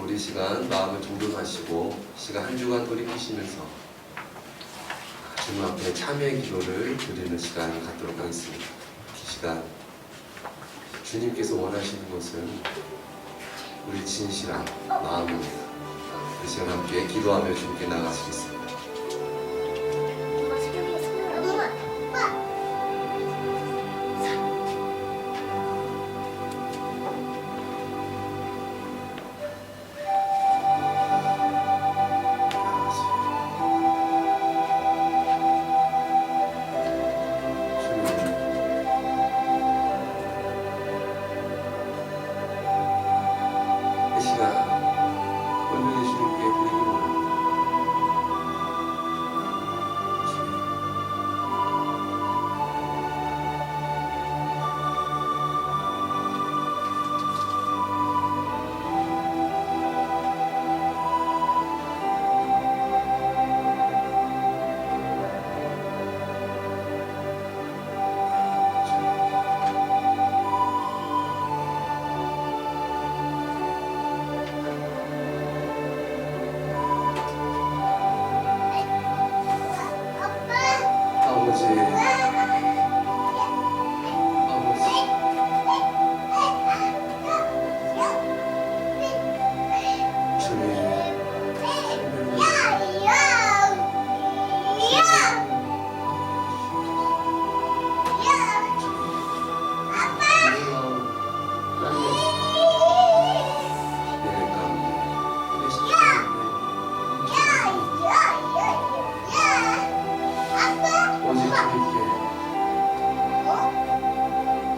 우리 시간 마음을 정돈하시고 시간 한 주간 돌이키시면서 주님 앞에 참여의 기도를 드리는 시간을 갖도록 하겠습니다. 이 시간 주님께서 원하시는 것은 우리 진실한 마음입니다. 이 시간 함께 기도하며 주님께 나가시겠습니다. 이 시간 온전히 주님께 드리기 원합니다. 아버지,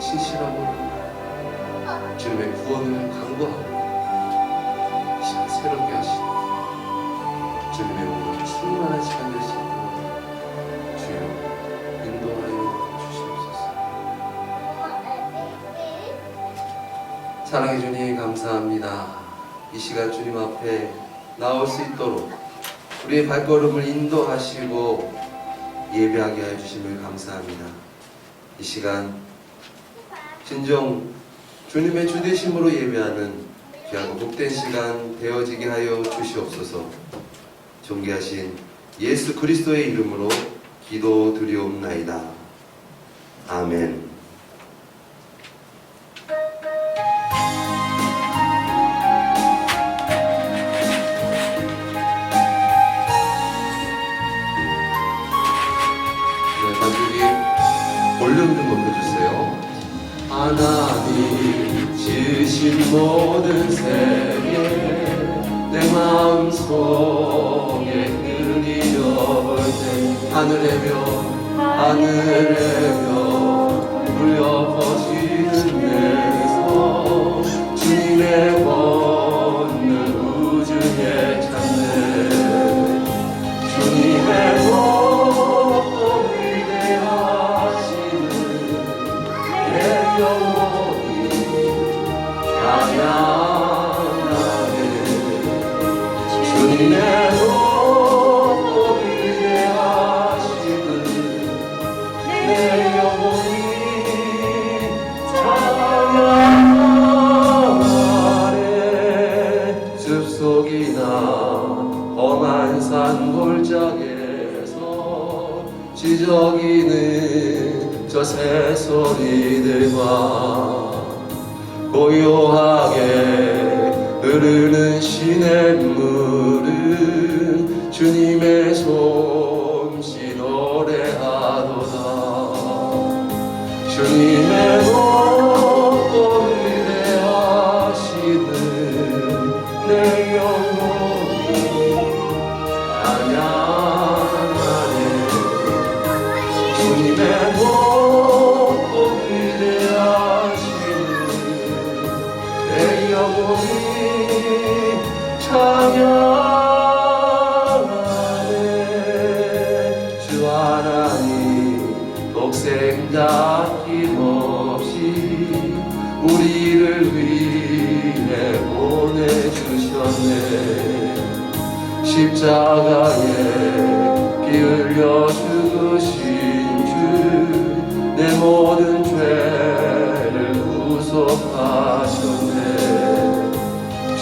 신실하고 주님의 구원을 간구하고 이 시간 새롭게 하시고 주님의 오늘 충만한 시간 될 수 있도록 주여 인도하여 주시옵소서. 사랑해 주님 감사합니다. 이 시간 주님 앞에 나올 수 있도록 우리의 발걸음을 인도하시고 예배하게 해주심을 감사합니다. 이 시간 진정 주님의 주되심으로 예배하는 귀하고 복된 시간 되어지게 하여 주시옵소서. 존귀하신 예수 그리스도의 이름으로 기도드리옵나이다. 아멘. 볼륨 좀 높여주세요. 하나님 지으신 모든 세계 내 마음속에 흐리어 때 하늘의 별 울려 퍼지는 내서 주님의 권능 우주에 찾네. 주님의 주님의 복을 위대하심을 내 영혼이 찬양하네. 숲속이나 험한 산 골짜기에서 지저귀는 저 새소리들과 고요하게 흐르는 시냇물은 주님의 솜씨 노래하도다. 주님의 복을 위대하심을 내 영혼이 찬양하네. 주님의 복을 위대하심을 내 영혼이 찬양하네. 주 하나님 독생자 힘없이 우리를 위해 보내주셨네. 십자가에 피 흘려 죽으신 주 내 모든 죄를 구속하셨네.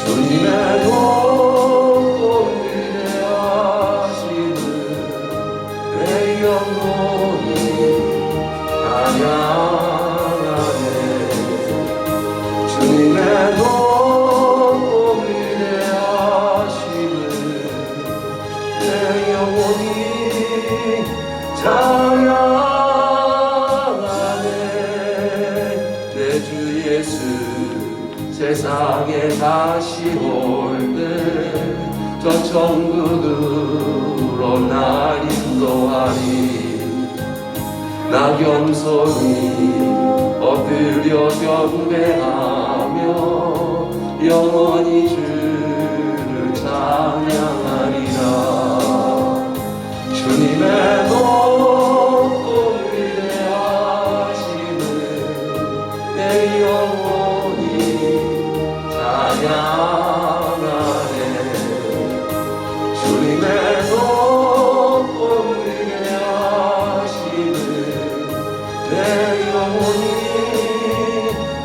주님 주님의 높고 위대하심을 내 영혼이 찬양하네. 주님의 높고 위대하심을 내 영혼이 찬양하네. 내 주 예수 세상에 다시 올 때 저 천국으로 날 인도하리. 나 겸손히 엎드려 경배하며 영원히 주를 찬양하리라. 주님의 높고 위대하심을 내 영혼이 찬양하네. 주님의 높고 위대하심을 내 영혼이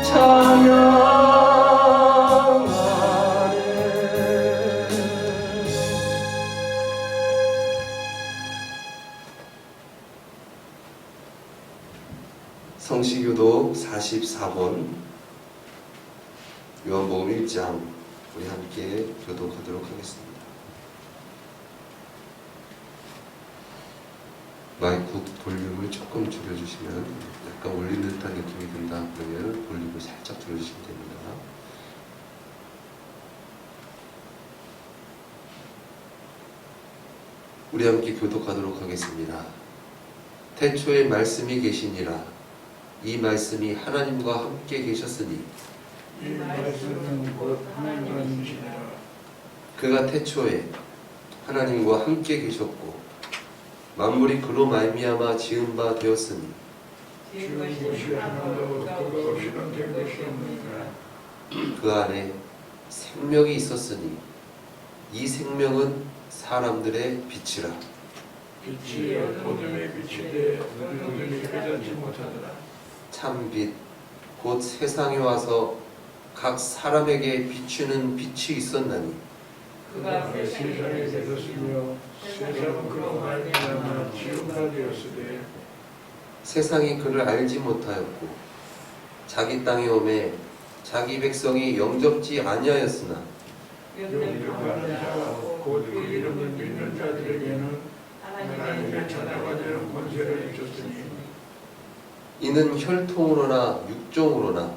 찬양하네. 성시교독 44번 요한복음 1장 우리 함께 교독하도록 하겠습니다. 마이크 볼륨을 조금 줄여주시면, 약간 올리는 듯한 느낌이 든다 그러면 볼륨을 살짝 줄여주시면 됩니다. 우리 함께 교독하도록 하겠습니다. 태초에 말씀이 계시니라. 이 말씀이 하나님과 함께 계셨으니 이 말씀은 곧 하나님이시니라. 그가 태초에 하나님과 함께 계셨고 만물이 그로 말미암아 지은 바 되었으니 지은 것이 하나도 그가 없이는 된 것이 없느니라. 그 안에 생명이 있었으니 이 생명은 사람들의 빛이라. 빛이 어둠에 비치되 어둠이 깨닫지 못하더라. 참빛 곧 세상에 와서 각 사람에게 비추는 빛이 있었나니 그가 세상에 계셨으며 세상은 그로 말미암아 지은 바 되었으되 세상이 그를 알지 못하였고 자기 땅에 오매 자기 백성이 영접지 아니하였으나 영접하는 자와 곧 그 이름을 믿는 자들에게는 하나님의 자녀가 되는 권세를 주셨으니 이는 혈통으로나 육종으로나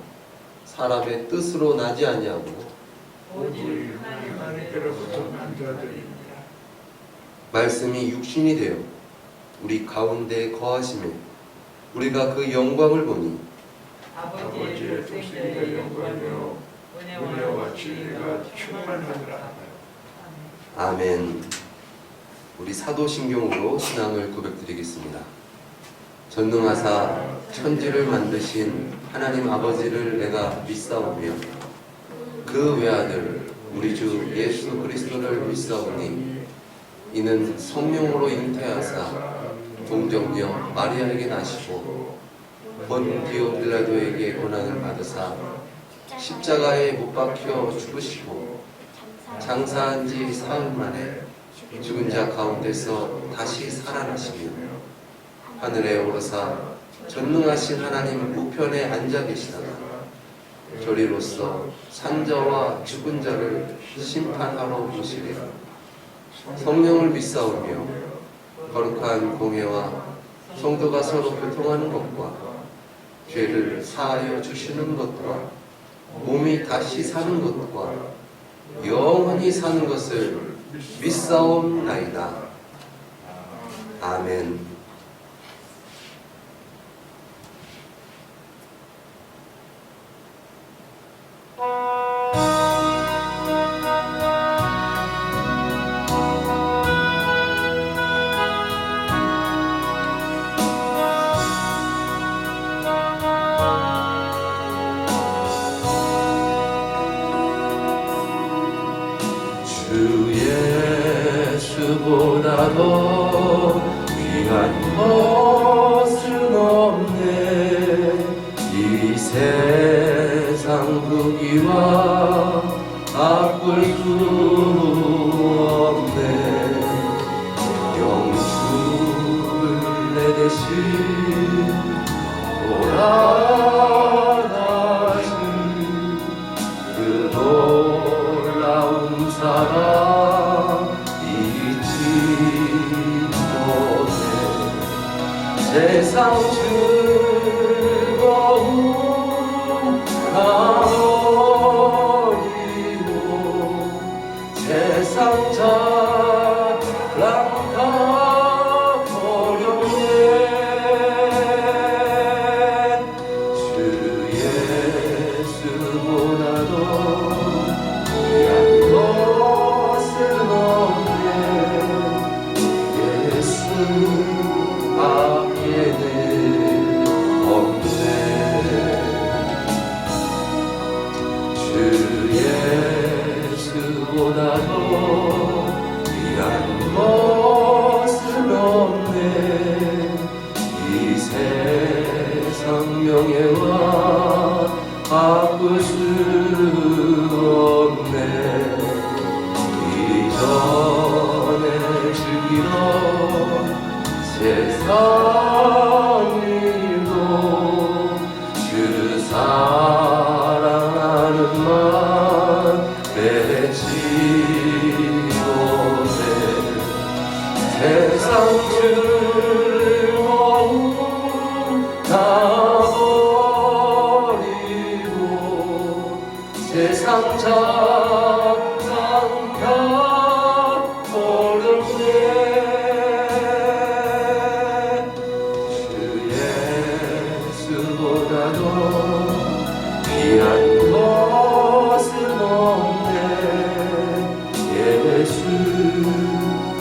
사람의 뜻으로 나지 아니하고 오직 하나님께로부터 난 자들입니다. 말씀이 육신이 되어 우리 가운데 거하심에 우리가 그 영광을 보니 아버지의 독생자의 영광이요 은혜와 진리가 충만하더라. 아멘. 우리 사도신경으로 신앙을 고백드리겠습니다. 전능하사 천지를 만드신 하나님 아버지를 내가 믿사오며 그 외아들 우리 주 예수 그리스도를 믿사오니 이는 성령으로 잉태하사 동정녀 마리아에게 나시고 본디오 빌라도에게 고난을 받으사 십자가에 못 박혀 죽으시고 장사한 지 사흘 만에 죽은 자 가운데서 다시 살아나시며 하늘에 오르사 전능하신 하나님 우편에 앉아 계시다가 저리로서 산자와 죽은 자를 심판하러 오시리라. 성령을 믿사오며 거룩한 공회와 성도가 서로 교통하는 것과 죄를 사하여 주시는 것과 몸이 다시 사는 것과 영원히 사는 것을 믿사옵나이다. 아멘. 주 예수보다 더 귀한 것은 없네. 이 세상 부귀와 바꿀 수 없네. 영주를 내 대신 돌아가신 그 놀라운 사랑 잊지 못해. 세상 즐거움 다 버리고 세상 자랑 다 버렸네. 주 예수보다도 귀한 것은 없네. 예수 밖에는 없네. 주 예수보다도 귀한 것은 없네. 이 세상 명예와 바꿀 수 없네. 이전에 즐기던 세상 일도 주 사랑하는 말 맺지 못해. 세상 즐거움 다 버리고 세상 자랑 다 버렸네. 주 예수보다도 귀한 것은 없네. 예수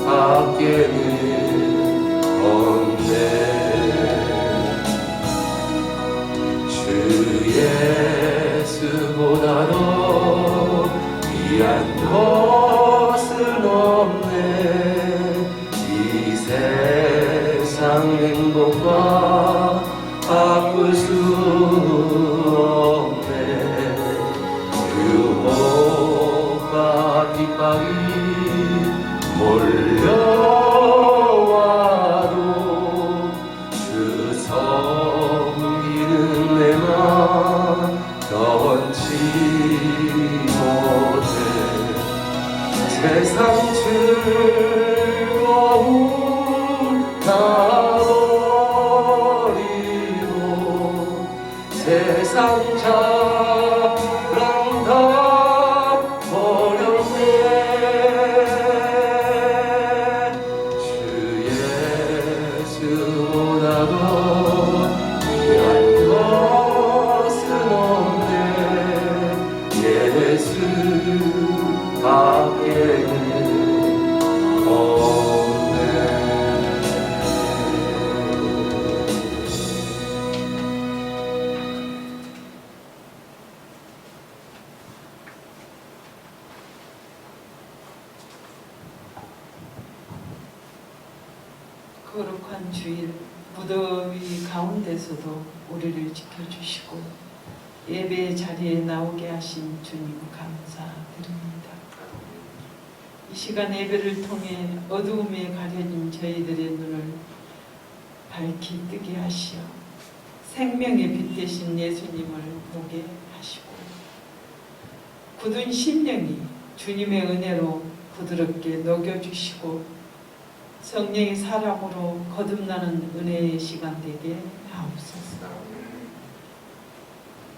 밖에는 없네. 주 예수보다도 귀한 것은 없네. 이 세상 행복과 바꿀 수 없네. 유혹과 핍박이 몰려와도 주 섬기는 내 맘 변치 못해. 세상 즐거움 다 버리고 세상 자랑 다 버렸네. 주 예수보다도 귀한 것은 없네. 예수 밖에는 없네. 거룩한 주일 무더위 가운데서도 우리를 지켜주시고 예배 자리에 나오게 하신 주님 감사드립니다. 이 시간 예배를 통해 어두움에 가려진 저희들의 눈을 밝히 뜨게 하시어 생명의 빛 되신 예수님을 보게 하시고 굳은 심령이 주님의 은혜로 부드럽게 녹여주시고 성령의 사랑으로 거듭나는 은혜의 시간 되게 하옵소서.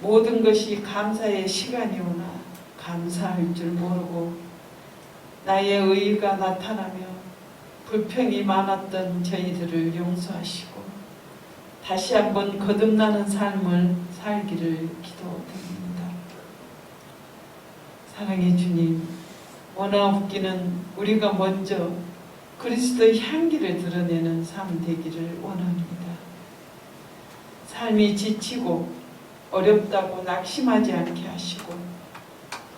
모든 것이 감사의 시간이 오나 감사할 줄 모르고 나의 의의가 나타나며 불평이 많았던 저희들을 용서하시고 다시 한번 거듭나는 삶을 살기를 기도드립니다. 사랑의 주님, 원하옵기는 우리가 먼저 그리스도의 향기를 드러내는 삶 되기를 원합니다. 삶이 지치고 어렵다고 낙심하지 않게 하시고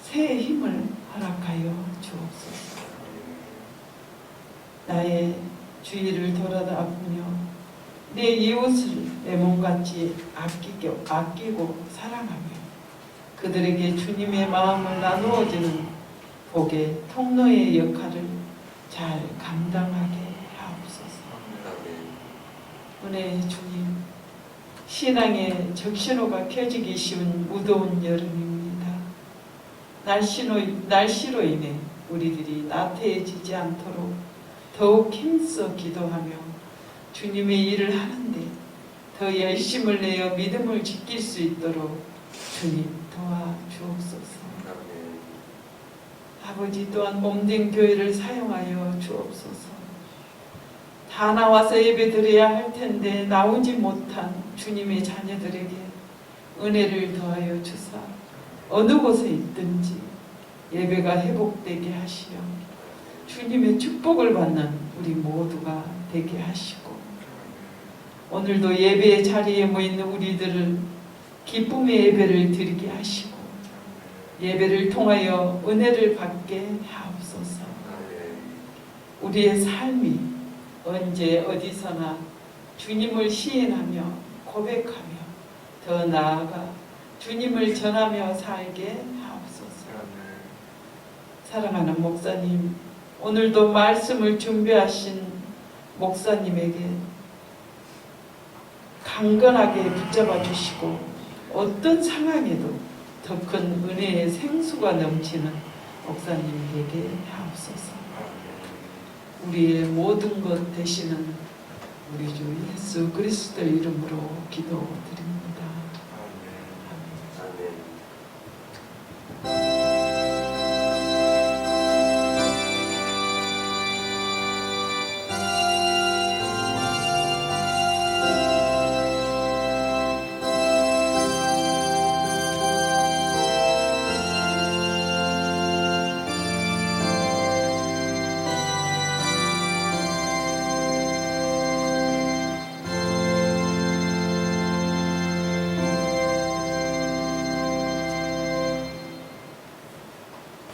새 힘을 허락하여 주옵소서. 나의 주위를 돌아다보며 내 이웃을 내 몸같이 아끼고 사랑하며 그들에게 주님의 마음을 나누어주는 복의 통로의 역할을 잘 감당하게 하옵소서. 아멘. 은혜의 주님, 신앙의 적신호가 켜지기 쉬운 무더운 여름입니다. 날씨로 인해 우리들이 나태해지지 않도록 더욱 힘써 기도하며 주님의 일을 하는데 더 열심을 내어 믿음을 지킬 수 있도록 주님 도와주옵소서. 아멘. 아버지 또한 몸된 교회를 사용하여 주옵소서. 다 나와서 예배 드려야 할 텐데 나오지 못한 주님의 자녀들에게 은혜를 더하여 주사 어느 곳에 있든지 예배가 회복되게 하시어 주님의 축복을 받는 우리 모두가 되게 하시고 오늘도 예배의 자리에 모인 우리들을 기쁨의 예배를 드리게 하시고 예배를 통하여 은혜를 받게 하옵소서. 우리의 삶이 언제 어디서나 주님을 시인하며 고백하며 더 나아가 주님을 전하며 살게 하옵소서. 사랑하는 목사님, 오늘도 말씀을 준비하신 목사님에게 강건하게 붙잡아 주시고 어떤 상황에도 더 큰 은혜의 생수가 넘치는 목사님 되게 하옵소서. 우리의 모든 것 되시는 우리 주 예수 그리스도 이름으로 기도드립니다. 아멘.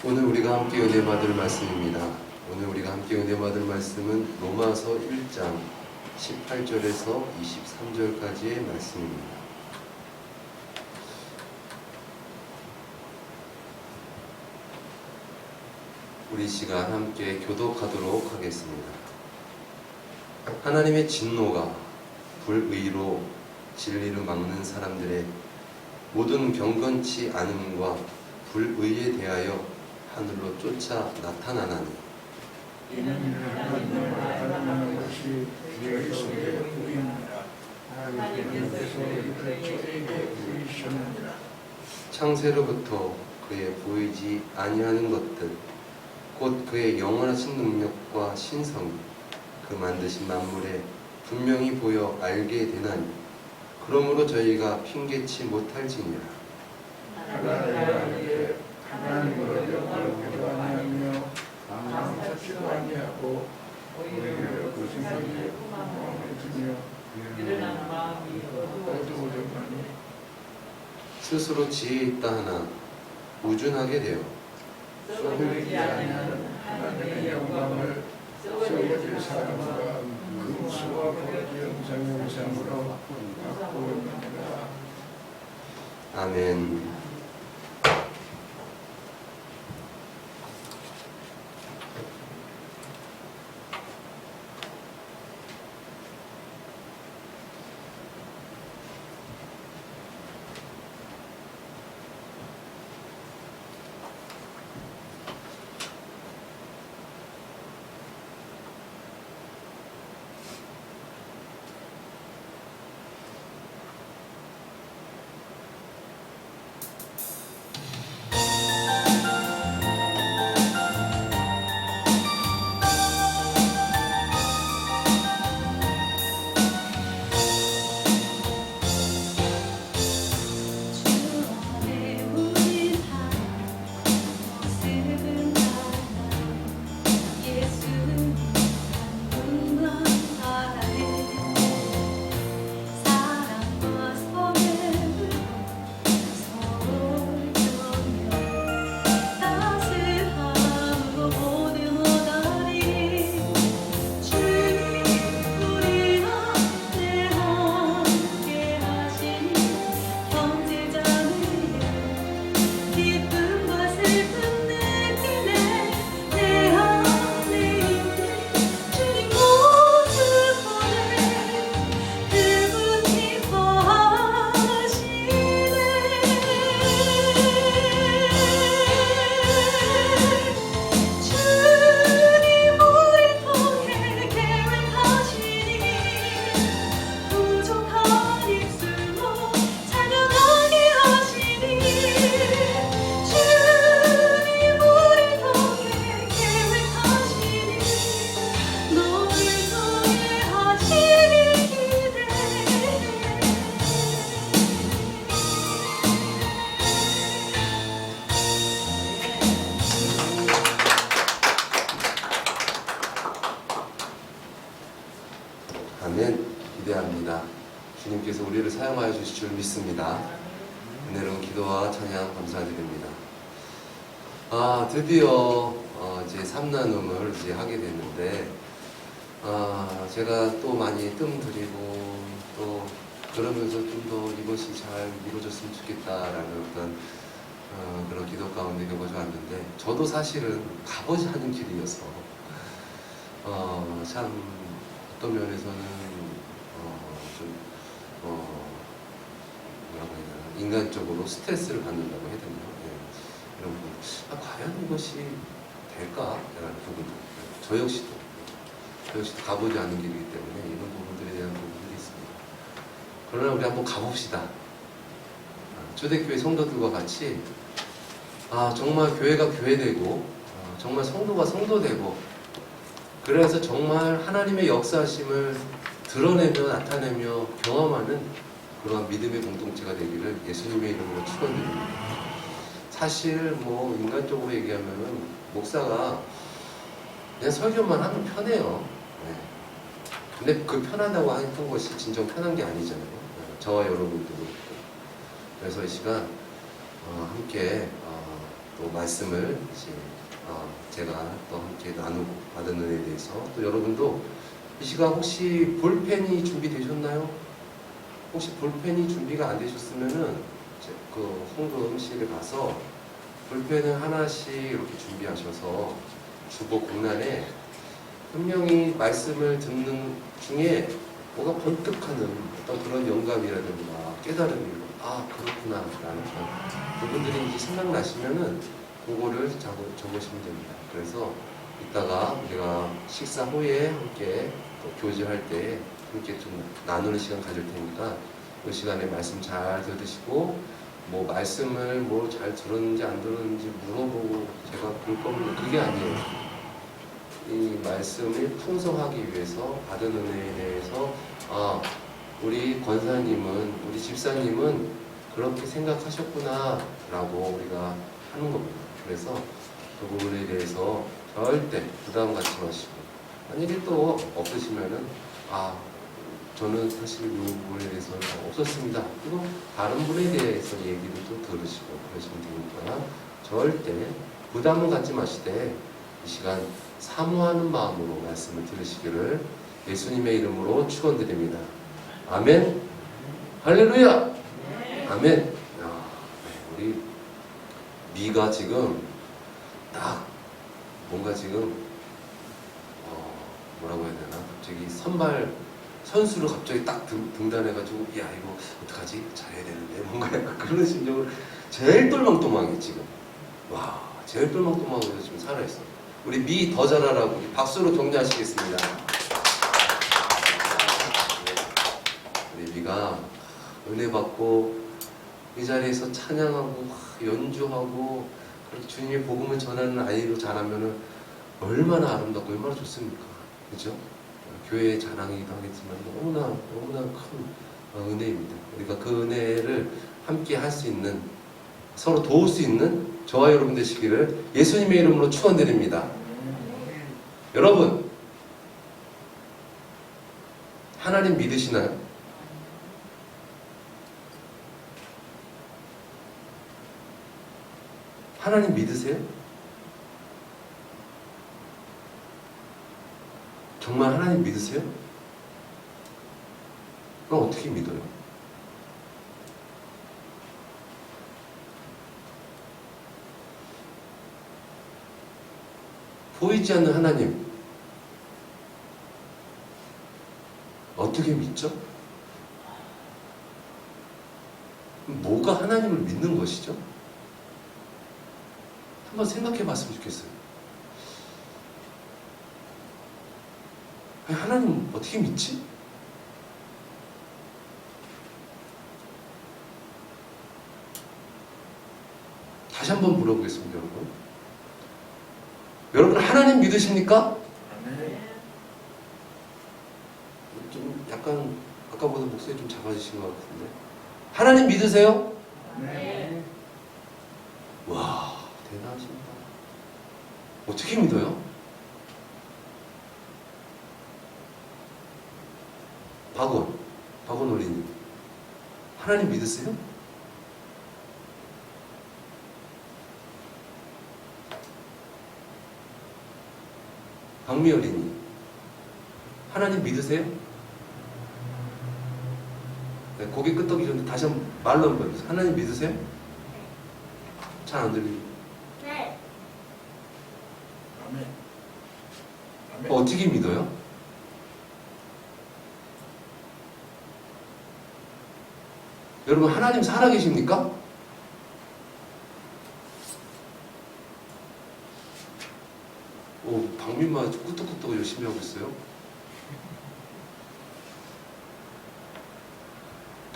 오늘 우리가 함께 은혜 받을 말씀입니다. 오늘 우리가 함께 은혜 받을 말씀은 로마서 1장 18절에서 23절까지의 말씀입니다. 우리 시간 함께 교독하도록 하겠습니다. 하나님의 진노가 불의로 진리를 막는 사람들의 모든 경건치 않음과 불의에 대하여 하늘로 쫓아 나타나나니 이는 하나님을 알아가는 것이 너희 속에 보이느니라. 하나님께서 이를 저에게 보이셨느니라. 창세로부터 그의 보이지 아니하는 것들 곧 그의 영원하신 능력과 신성이 그 만드신 만물에 분명히 보여 알게 되나니 그러므로 저희가 핑계치 못할지니라. 하나님을 영광하기도 아니하며 감사치도 아니하고 오히려 그 생각에 구멍을 두며 일어나는 마음이 어두워져가니 스스로 지혜 있다 하나 우준하게 되어 썩을지 아니하는 하나님의 영광을 썩어질 사람과 금수와 버러지 형상으로 갖고 있느니라. 아멘. 기대합니다. 주님께서 우리를 사용하여 주실 줄 믿습니다. 은혜로운 기도와 찬양 감사드립니다. 드디어 이제 3나눔을 이제 하게 됐는데, 제가 또 많이 뜸들이고 또 그러면서 좀 더 이것이 잘 이루어졌으면 좋겠다라는 어떤 그런 기도 가운데 겪어져 왔는데, 저도 사실은 가보지 않은 길이어서 참 어떤 면에서는 좀 뭐라고 해야 되나, 인간적으로 스트레스를 받는다고 해야 되나요? 네. 이런 부분, 과연 이것이 될까? 라는 부분도, 저 역시도 가보지 않은 길이기 때문에 이런 부분들에 대한 부분들이 있습니다. 그러나 우리 한번 가봅시다. 초대교회 성도들과 같이 정말 교회가 교회되고 정말 성도가 성도되고, 그래서 정말 하나님의 역사심을 드러내며 나타내며 경험하는 그런 믿음의 공동체가 되기를 예수님의 이름으로 축원드립니다. 사실 뭐 인간적으로 얘기하면은 목사가 그냥 설교만 하면 편해요. 네. 근데 그 편하다고 하는 것이 진정 편한 게 아니잖아요. 저와 여러분도 그렇고. 그래서 이 시간 함께 또 말씀을 이제 제가 또 함께 나누고 받은 은혜에 대해서, 또 여러분도 이 시간 혹시 볼펜이 준비되셨나요? 혹시 볼펜이 준비가 안 되셨으면은 그 홍금실에 가서 볼펜을 하나씩 이렇게 준비하셔서 주보 공란에 분명히 말씀을 듣는 중에 뭐가 번뜩하는 어떤 그런 영감이라든가 깨달음이 그렇구나 라는 부분들이 이제 생각나시면은 그거를 적으시면 됩니다. 그래서 이따가 우리가 식사 후에 함께 또 교제할 때 함께 좀 나누는 시간 가질 테니까 그 시간에 말씀 잘 들으시고, 뭐 말씀을 뭐 잘 들었는지 안 들었는지 물어보고 제가 볼 겁니다. 그게 아니에요. 이 말씀을 풍성하기 위해서 받은 은혜에 대해서 우리 권사님은, 우리 집사님은 그렇게 생각하셨구나 라고 우리가 하는 겁니다. 그래서 그 부분에 대해서 절대 부담 갖지 마시고, 만약에 또 없으시면은 저는 사실 이 부분에 대해서는 없었습니다. 그리고 다른 분에 대해서 얘기를 또 들으시고 그러시면 되니까 절대 부담은 갖지 마시되 이 시간 사모하는 마음으로 말씀을 들으시기를 예수님의 이름으로 축원드립니다. 아멘. 할렐루야. 아멘. 우리 미가 지금 딱 뭔가 지금 뭐라고 해야 되나, 갑자기 선수를 갑자기 딱 등단해가지고 야 이거 어떡하지? 잘해야 되는데, 뭔가 약간 그런 심정으로 제일 똘망똘망해 지금. 제일 똘망똘망해서 지금 살아있어. 우리 미 더 잘하라고 우리 박수로 격려하시겠습니다. 우리 미가 은혜 받고 이 자리에서 찬양하고 연주하고 그렇게 주님의 복음을 전하는 아이로 자라면은 얼마나 아름답고 얼마나 좋습니까? 그죠? 교회의 자랑이기도 하겠지만 너무나 큰 은혜입니다. 우리가 그 은혜를 함께 할 수 있는, 서로 도울 수 있는 저와 여러분 되시기를 예수님의 이름으로 축원드립니다. 여러분, 하나님 믿으시나요? 하나님 믿으세요? 정말 하나님 믿으세요? 그럼 어떻게 믿어요? 보이지 않는 하나님 어떻게 믿죠? 뭐가 하나님을 믿는 것이죠? 한번 생각해 봤으면 좋겠어요. 하나님 어떻게 믿지? 다시 한번 물어보겠습니다, 여러분. 여러분 하나님 믿으십니까? 좀 약간 아까보다 목소리 좀 작아지신 것 같은데. 하나님 믿으세요? 네. 와, 대단하십니다. 어떻게 믿어요? 박원. 박원 어린이. 하나님 믿으세요? 박미 어린이. 하나님 믿으세요? 네, 고개 끄덕이셨는데 다시 한번 말로 한번 해주세요. 하나님 믿으세요? 잘 안 들리죠? 네. 아멘. 아멘. 어떻게 믿어요? 여러분 하나님 살아계십니까? 오, 박민마 아주 끄떡끄떡 열심히 하고 있어요.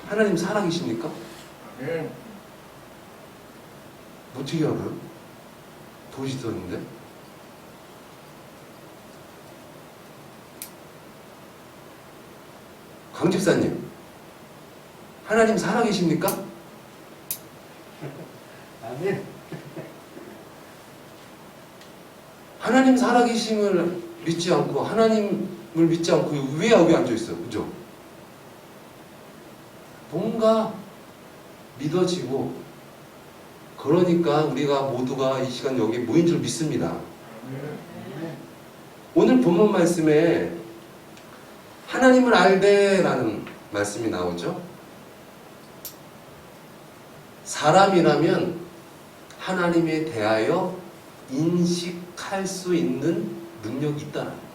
하나님 살아계십니까? 아멘. 어떻게 알아요? 보시던데? 강 집사님, 하나님 살아계십니까? 아멘. 하나님 살아계심을 믿지 않고 하나님을 믿지 않고 왜 여기 앉아 있어요? 그죠? 뭔가 믿어지고 그러니까 우리가 모두가 이 시간 여기 모인 줄 믿습니다. 아멘. 오늘 본문 말씀에 하나님을 알되라는 말씀이 나오죠. 사람이라면 하나님에 대하여 인식할 수 있는 능력이 있다는 거예요.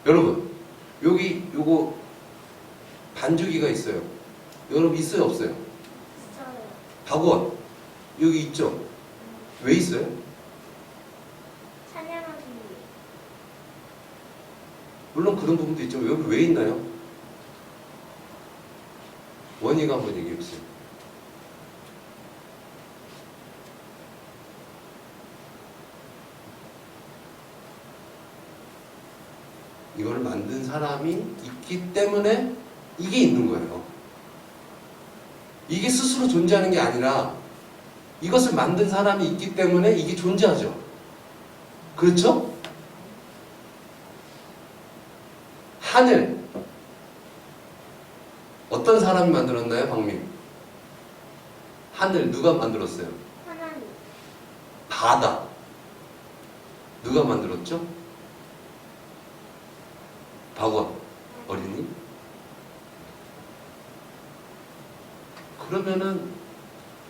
여러분, 여기 요거 반주기가 있어요. 여러분 있어요, 없어요? 있어요. 박원 여기 있죠? 왜 있어요? 찬양하기 위해. 물론 그런 부분도 있지만 여기 왜 있나요? 원희가 한번 얘기해 보세요. 이걸 만든 사람이 있기 때문에 이게 있는 거예요. 이게 스스로 존재하는 게 아니라 이것을 만든 사람이 있기 때문에 이게 존재하죠. 그렇죠? 하늘 어떤 사람이 만들었나요, 박민? 하늘 누가 만들었어요? 하나님. 바다 누가 만들었죠? 박원 어린이? 그러면은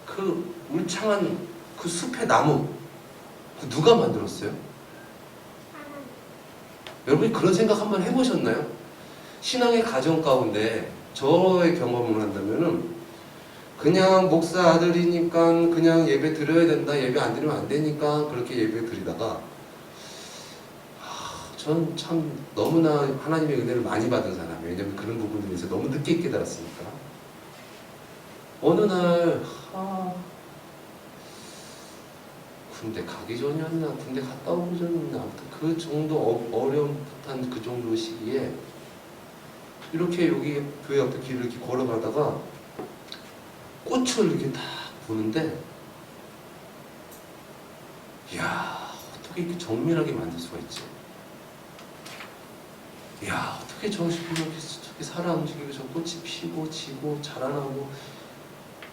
그 울창한 그 숲의 나무 그 누가 만들었어요? 하나님. 여러분이 그런 생각 한번 해보셨나요? 신앙의 가정 가운데 저의 경험을 한다면은 그냥 목사 아들이니까 그냥 예배 드려야 된다, 예배 안 드리면 안 되니까 그렇게 예배 드리다가 전 참 너무나 하나님의 은혜를 많이 받은 사람이에요. 왜냐면 그런 부분에 대해서 너무 늦게 깨달았으니까. 어느 날 군대 가기 전이었나 군대 갔다 오기 전이었나 아무튼 그 정도 어려움한 그 정도 시기에 이렇게 여기 교회 앞에 길을 이렇게 걸어가다가 꽃을 이렇게 딱 보는데 이야 어떻게 이렇게 정밀하게 만들 수가 있지? 이야 어떻게 저렇게 살아 움직이고 저 꽃이 피고 지고 자라나고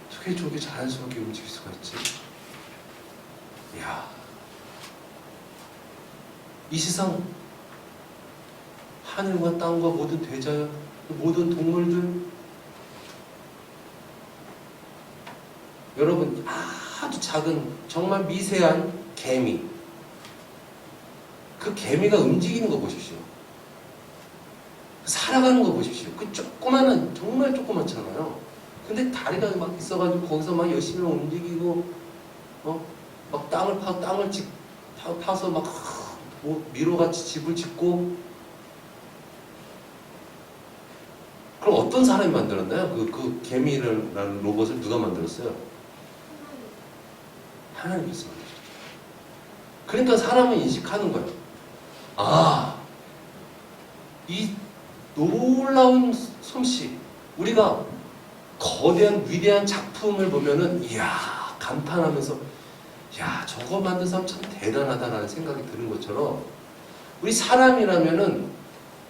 어떻게 저렇게 자연스럽게 움직일 수가 있지? 이야 이 세상 하늘과 땅과 모든 대자연 모든 동물들 여러분 아주 작은 정말 미세한 개미 그 개미가 움직이는 거 보십시오. 살아가는 거 보십시오. 그 조그마한 정말 조그맣잖아요. 근데 다리가 막 있어가지고 거기서 막 열심히 움직이고 막 땅을 파서 막 미로같이 집을 짓고 그럼 어떤 사람이 만들었나요? 그 개미라는 로봇을 누가 만들었어요? 하나님께서 만드셨죠. 그러니까 사람은 인식하는 거예요. 아, 이 놀라운 솜씨, 우리가 거대한 위대한 작품을 보면은 이야 감탄하면서 야 저거 만든 사람 참 대단하다라는 생각이 드는 것처럼 우리 사람이라면은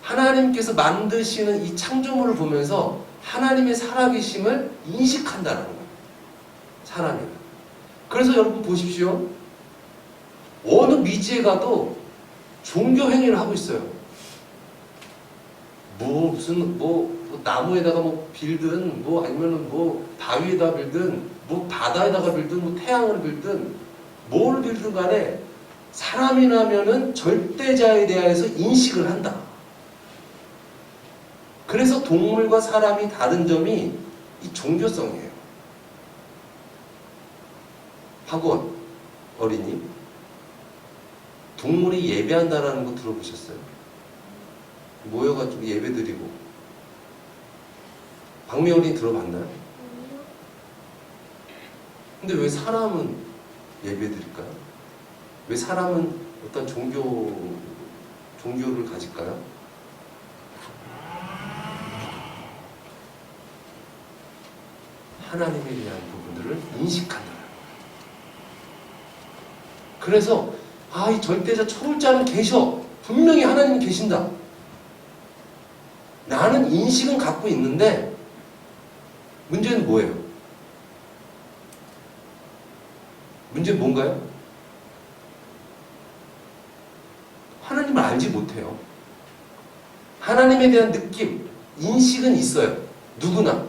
하나님께서 만드시는 이 창조물을 보면서 하나님의 살아계심을 인식한다는 거예요. 사람이. 그래서 여러분 보십시오. 어느 미지에 가도 종교 행위를 하고 있어요. 무슨 나무에다가 빌든 아니면은 바위에다 빌든 바다에다가 빌든 태양을 빌든 뭘 빌든 간에 사람이라면은 절대자에 대해서 인식을 한다. 그래서 동물과 사람이 다른 점이 이 종교성이에요. 학원 어린이 동물이 예배한다라는 거 들어보셨어요? 모여가지고 예배드리고 박미 어린이 들어봤나요? 근데 왜 사람은 예배드릴까요? 왜 사람은 어떤 종교를 가질까요? 하나님에 대한 부분들을 인식한다. 그래서 이 절대자 초월자는 계셔. 분명히 하나님이 계신다. 나는 인식은 갖고 있는데 문제는 뭐예요? 문제는 뭔가요? 하나님을 알지 못해요. 하나님에 대한 느낌, 인식은 있어요. 누구나.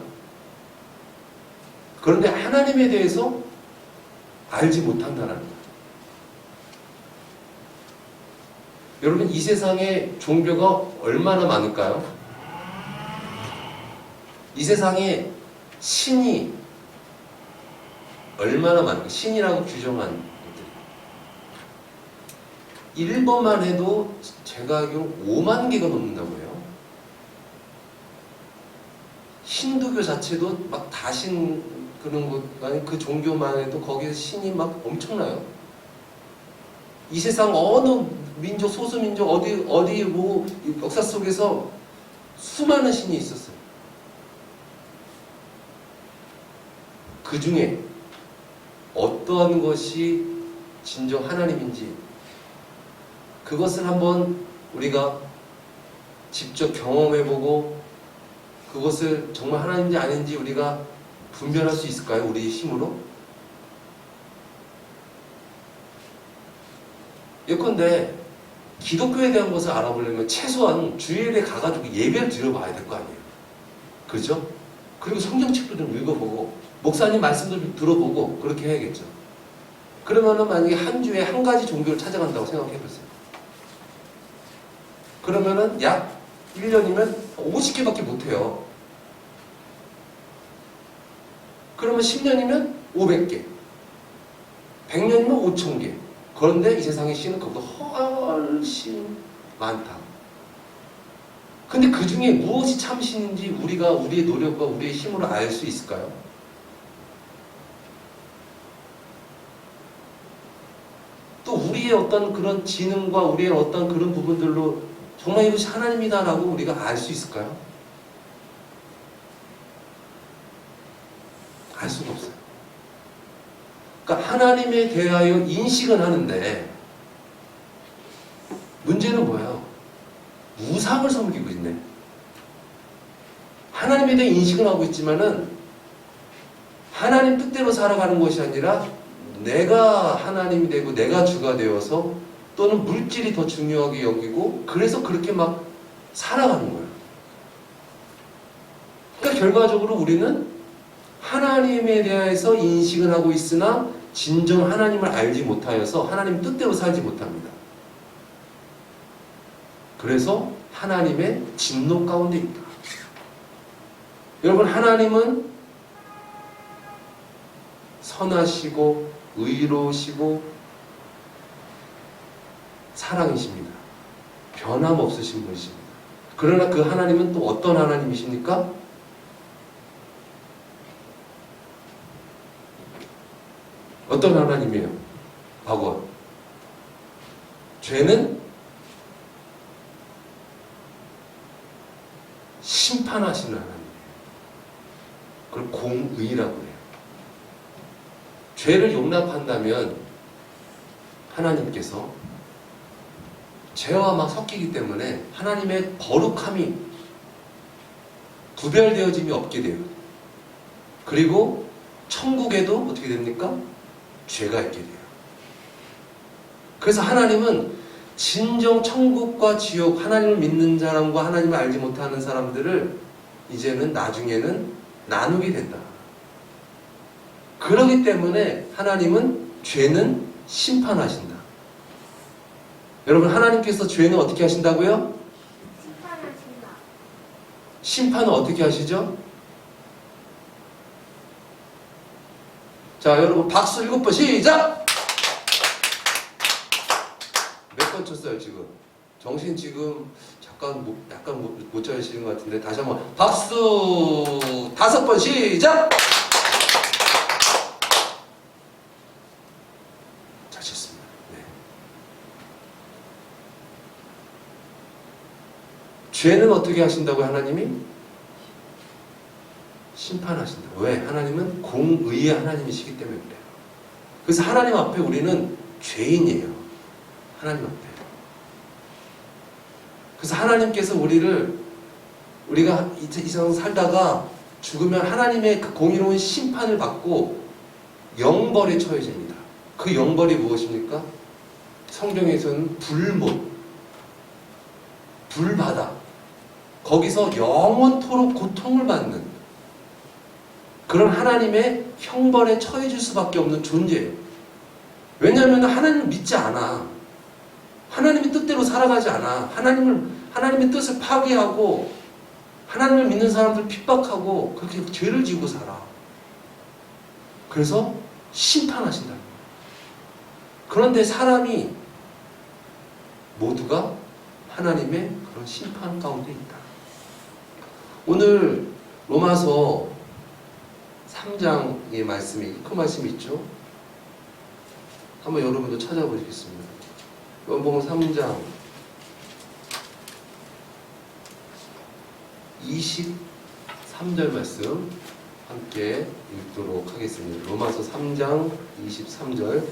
그런데 하나님에 대해서 알지 못한다는 거예요. 여러분, 이 세상에 종교가 얼마나 많을까요? 이 세상에 신이 얼마나 많을까요? 신이라고 규정한 것들. 1번만 해도 제가 알기로 5만 개가 넘는다고 해요. 힌두교 자체도 막 다신 그런 것, 아니 그 종교만 해도 거기에 신이 막 엄청나요. 이 세상 어느 민족, 소수민족, 어디 역사 속에서 수많은 신이 있었어요. 그 중에 어떠한 것이 진정 하나님인지 그것을 한번 우리가 직접 경험해보고 그것을 정말 하나님인지 아닌지 우리가 분별할 수 있을까요? 우리 힘으로? 예컨대 기독교에 대한 것을 알아보려면 최소한 주일에 가가지고 예배를 드려봐야 될 거 아니에요. 그렇죠? 그리고 성경책도 좀 읽어보고 목사님 말씀도 좀 들어보고 그렇게 해야겠죠. 그러면은 만약에 한 주에 한 가지 종교를 찾아간다고 생각해보세요. 그러면은 약 1년이면 50개밖에 못해요. 그러면 10년이면 500개, 100년이면 5000개. 그런데 이 세상의 신은 그보다 훨씬 많다. 근데 그 중에 무엇이 참 신인지 우리가 우리의 노력과 우리의 힘으로 알 수 있을까요? 또 우리의 어떤 그런 지능과 우리의 어떤 그런 부분들로 정말 이것이 하나님이다라고 우리가 알 수 있을까요? 알 수가 없어요. 그러니까 하나님에 대하여 인식은 하는데 문제는 뭐예요? 우상을 섬기고 있네. 하나님에 대한 인식은 하고 있지만은 하나님 뜻대로 살아가는 것이 아니라 내가 하나님이 되고 내가 주가 되어서 또는 물질이 더 중요하게 여기고 그래서 그렇게 막 살아가는 거예요. 그러니까 결과적으로 우리는 하나님에 대해서 인식은 하고 있으나 진정 하나님을 알지 못하여서 하나님 뜻대로 살지 못합니다. 그래서 하나님의 진노 가운데 있다. 여러분, 하나님은 선하시고 의로우시고 사랑이십니다. 변함없으신 분이십니다. 그러나 그 하나님은 또 어떤 하나님이십니까? 어떤 하나님이에요? 박원. 죄는 심판하시는 하나님이에요. 그걸 공의라고 해요. 죄를 용납한다면 하나님께서 죄와 막 섞이기 때문에 하나님의 거룩함이 구별되어짐이 없게 돼요. 그리고 천국에도 어떻게 됩니까? 죄가 있게 돼요. 그래서 하나님은 진정 천국과 지옥, 하나님을 믿는 사람과 하나님을 알지 못하는 사람들을 이제는 나중에는 나누게 된다. 그렇기 때문에 하나님은 죄는 심판하신다. 여러분, 하나님께서 죄는 어떻게 하신다고요? 심판하신다. 심판은 어떻게 하시죠? 자, 여러분 박수 7번 시작! 몇 번 쳤어요 지금? 정신 지금 약간 못 차리시는 것 같은데 다시 한번 박수 5번 시작! 잘 쳤습니다. 네. 죄는 어떻게 하신다고요? 하나님이? 심판하신다. 왜? 하나님은 공의의 하나님이시기 때문에 그래요. 그래서 하나님 앞에 우리는 죄인이에요. 하나님 앞에. 그래서 하나님께서 우리가 이 세상 살다가 죽으면 하나님의 그 공의로운 심판을 받고 영벌에 처해집니다. 그 영벌이 무엇입니까? 성경에서는 불못, 불바다, 거기서 영원토록 고통을 받는 그런 하나님의 형벌에 처해질 수밖에 없는 존재예요. 왜냐하면 하나님을 믿지 않아. 하나님의 뜻대로 살아가지 않아. 하나님의 뜻을 파괴하고 하나님을 믿는 사람들 핍박하고 그렇게 죄를 지고 살아. 그래서 심판하신다. 그런데 사람이 모두가 하나님의 그런 심판 가운데 있다. 오늘 로마서 3장의 말씀이 그 말씀이 있죠. 한번 여러분도 찾아보시겠습니다. 요한복음 3장 23절 말씀 함께 읽도록 하겠습니다. 로마서 3장 23절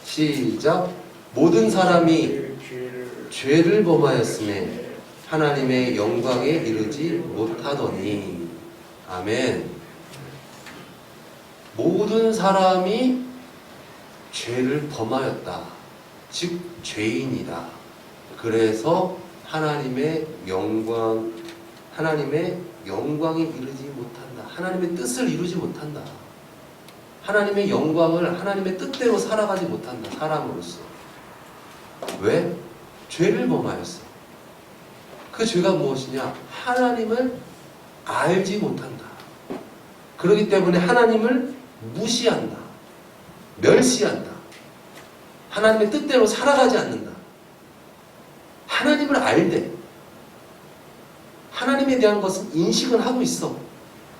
시작. 모든 사람이 죄를 범하였음에 하나님의 영광에 이르지 못하더니. 아멘. 모든 사람이 죄를 범하였다. 즉 죄인이다. 그래서 하나님의 영광에 이르지 못한다. 하나님의 뜻을 이루지 못한다. 하나님의 영광을 하나님의 뜻대로 살아가지 못한다. 사람으로서. 왜? 죄를 범하였어. 그 죄가 무엇이냐? 하나님을 알지 못한다. 그렇기 때문에 하나님을 무시한다. 멸시한다. 하나님의 뜻대로 살아가지 않는다. 하나님을 알되 하나님에 대한 것은 인식은 하고 있어.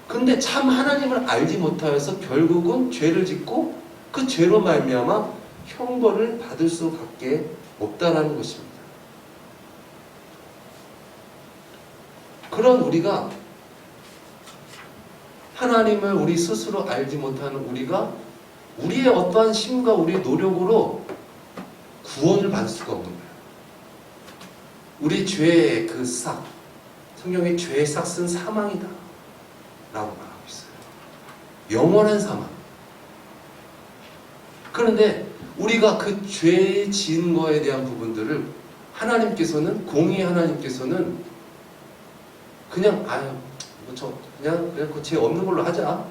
근데 참 하나님을 알지 못하여서 결국은 죄를 짓고 그 죄로 말미암아 형벌을 받을 수밖에 없다라는 것입니다. 그런 우리가 하나님을 우리 스스로 알지 못하는 우리가 우리의 어떠한 힘과 우리의 노력으로 구원을 받을 수가 없는 거예요. 우리 죄의 그 싹, 성경의 죄의 싹은 사망이다 라고 말하고 있어요. 영원한 사망. 그런데 우리가 그 죄 지은 거에 대한 부분들을 하나님께서는, 공의 하나님께서는 그냥 그냥 그 죄 없는 걸로 하자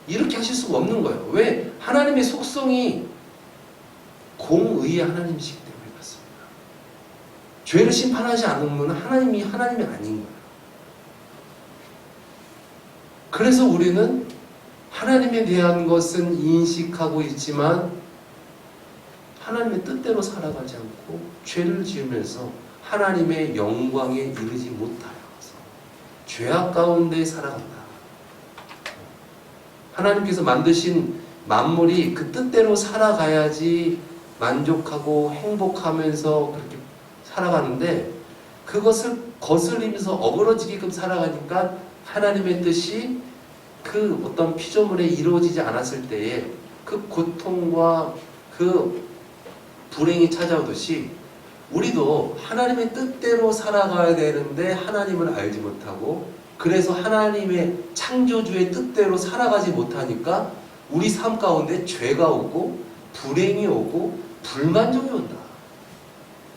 이렇게 하실 수가 없는 거예요. 왜? 하나님의 속성이 공의의 하나님이시기 때문에 그렇습니다. 죄를 심판하지 않으면 하나님이 아닌 거예요. 그래서 우리는 하나님에 대한 것은 인식하고 있지만 하나님의 뜻대로 살아가지 않고 죄를 지으면서 하나님의 영광에 이르지 못하여서 죄악 가운데 살아간다. 하나님께서 만드신 만물이 그 뜻대로 살아가야지 만족하고 행복하면서 그렇게 살아가는데 그것을 거슬리면서 어그러지게끔 살아가니까 하나님의 뜻이 그 어떤 피조물에 이루어지지 않았을 때에 그 고통과 그 불행이 찾아오듯이 우리도 하나님의 뜻대로 살아가야 되는데 하나님을 알지 못하고, 그래서 하나님의 창조주의 뜻대로 살아가지 못하니까 우리 삶 가운데 죄가 오고 불행이 오고 불만족이 온다.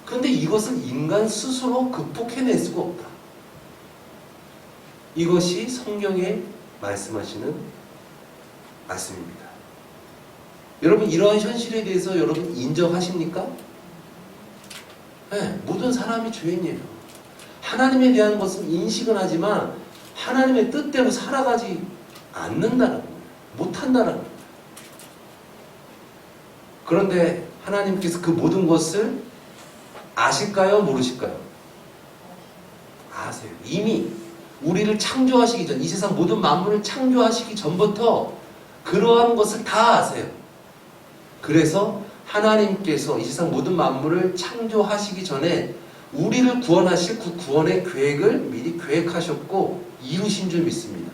그런데 이것을 인간 스스로 극복해낼 수가 없다. 이것이 성경에 말씀하시는 말씀입니다. 여러분, 이러한 현실에 대해서 여러분 인정하십니까? 네, 모든 사람이 죄인이에요. 하나님에 대한 것은 인식은 하지만 하나님의 뜻대로 살아가지 않는다는 거예요. 못한다는 거예요. 그런데 하나님께서 그 모든 것을 아실까요? 모르실까요? 아세요. 이미 우리를 창조하시기 전, 이 세상 모든 만물을 창조하시기 전부터 그러한 것을 다 아세요. 그래서 하나님께서 이 세상 모든 만물을 창조하시기 전에 우리를 구원하실 그 구원의 계획을 미리 계획하셨고 이루신 줄 믿습니다.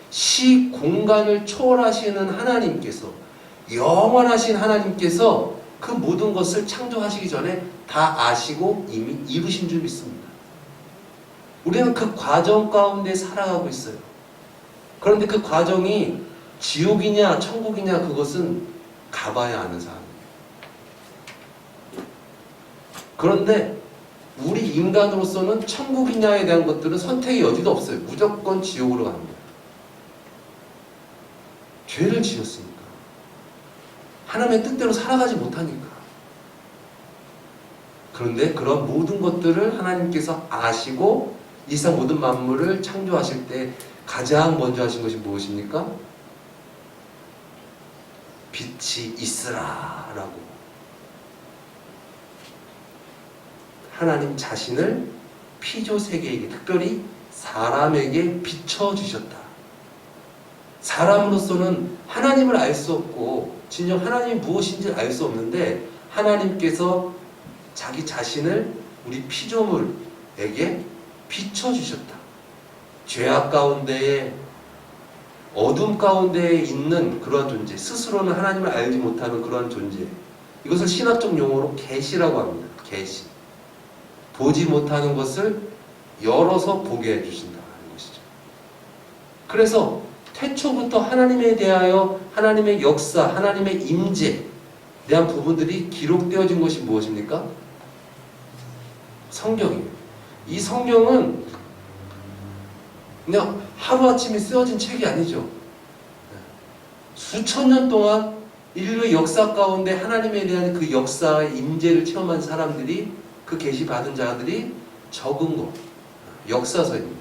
시 공간을 초월하시는 하나님께서, 영원하신 하나님께서 그 모든 것을 창조하시기 전에 다 아시고 이미 이루신 줄 믿습니다. 우리는 그 과정 가운데 살아가고 있어요. 그런데 그 과정이 지옥이냐 천국이냐 그것은 가봐야 아는 사람이에요. 그런데 우리 인간으로서는 천국이냐에 대한 것들은 선택의 여지도 없어요. 무조건 지옥으로 가는 거예요. 죄를 지었으니까. 하나님의 뜻대로 살아가지 못하니까. 그런데 그런 모든 것들을 하나님께서 아시고 이 세상 모든 만물을 창조하실 때 가장 먼저 하신 것이 무엇입니까? 빛이 있으라 라고 하나님 자신을 피조 세계에게, 특별히 사람에게 비춰주셨다. 사람으로서는 하나님을 알 수 없고 진정 하나님이 무엇인지 알 수 없는데 하나님께서 자기 자신을 우리 피조물에게 비춰주셨다. 죄악 가운데에, 어둠 가운데에 있는 그러한 존재, 스스로는 하나님을 알지 못하는 그러한 존재, 이것을 신학적 용어로 계시라고 합니다. 계시. 보지 못하는 것을 열어서 보게 해주신다는 것이죠. 그래서 태초부터 하나님에 대하여 하나님의 역사, 하나님의 임재에 대한 부분들이 기록되어진 것이 무엇입니까? 성경이에요. 이 성경은 그냥 하루아침에 쓰여진 책이 아니죠. 수천 년 동안 인류의 역사 가운데 하나님에 대한 그 역사의 임재를 체험한 사람들이, 그 계시 받은 자들이 적은 것, 역사서입니다.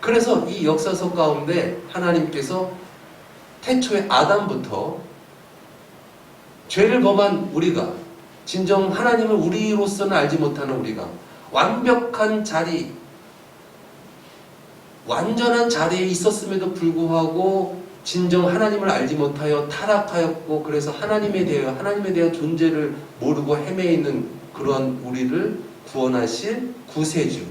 그래서 이 역사서 가운데 하나님께서 태초에 아담부터 죄를 범한 우리가, 진정 하나님을 우리로서는 알지 못하는 우리가 완벽한 자리, 완전한 자리에 있었음에도 불구하고 진정 하나님을 알지 못하여 타락하였고, 그래서 하나님에 대한 존재를 모르고 헤매이는 그러한 우리를 구원하실 구세주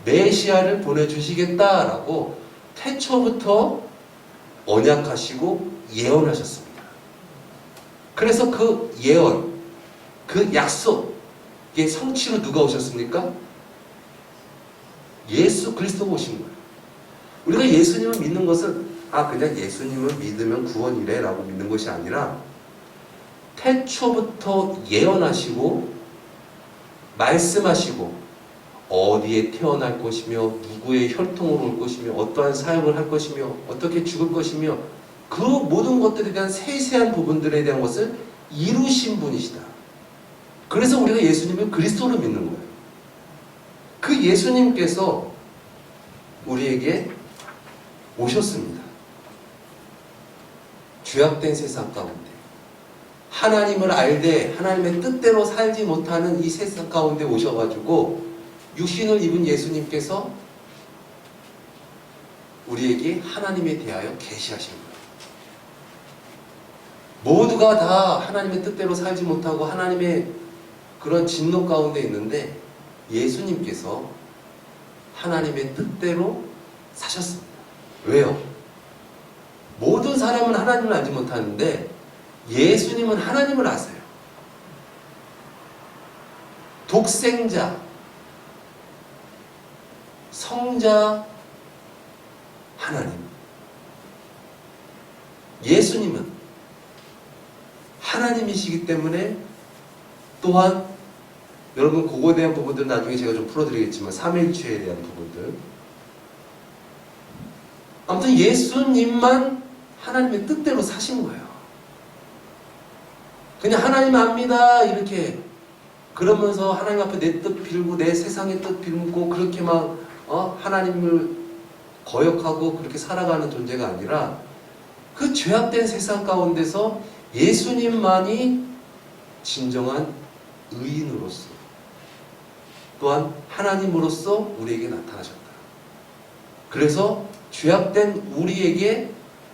메시아를 보내주시겠다라고 태초부터 언약하시고 예언하셨습니다. 그래서 그 예언, 그 약속의 성취로 누가 오셨습니까? 예수 그리스도가 오신 거예요. 우리가 예수님을 믿는 것은 그냥 예수님을 믿으면 구원이래 라고 믿는 것이 아니라 태초부터 예언하시고 말씀하시고 어디에 태어날 것이며 누구의 혈통으로 올 것이며 어떠한 사역을 할 것이며 어떻게 죽을 것이며 그 모든 것들에 대한 세세한 부분들에 대한 것을 이루신 분이시다. 그래서 우리가 예수님을 그리스도로 믿는 거예요. 그 예수님께서 우리에게 오셨습니다. 죄악된 세상 가운데 하나님을 알되 하나님의 뜻대로 살지 못하는 이 세상 가운데 오셔가지고 육신을 입은 예수님께서 우리에게 하나님에 대하여 계시하신 거예요. 모두가 다 하나님의 뜻대로 살지 못하고 하나님의 그런 진노 가운데 있는데 예수님께서 하나님의 뜻대로 사셨습니다. 왜요? 모든 사람은 하나님을 알지 못하는데 예수님은 하나님을 아세요. 독생자, 성자 하나님, 예수님은 하나님이시기 때문에 또한 여러분 그거에 대한 부분들은 나중에 제가 좀 풀어드리겠지만 삼위일체에 대한 부분들, 아무튼 예수님만 하나님의 뜻대로 사신 거예요. 그냥 하나님 압니다 이렇게 그러면서 하나님 앞에 내 뜻 빌고 내 세상의 뜻 빌고 그렇게 막 하나님을 거역하고 그렇게 살아가는 존재가 아니라 그 죄악된 세상 가운데서 예수님만이 진정한 의인으로서 또한 하나님으로서 우리에게 나타나셨다. 그래서 죄악된 우리에게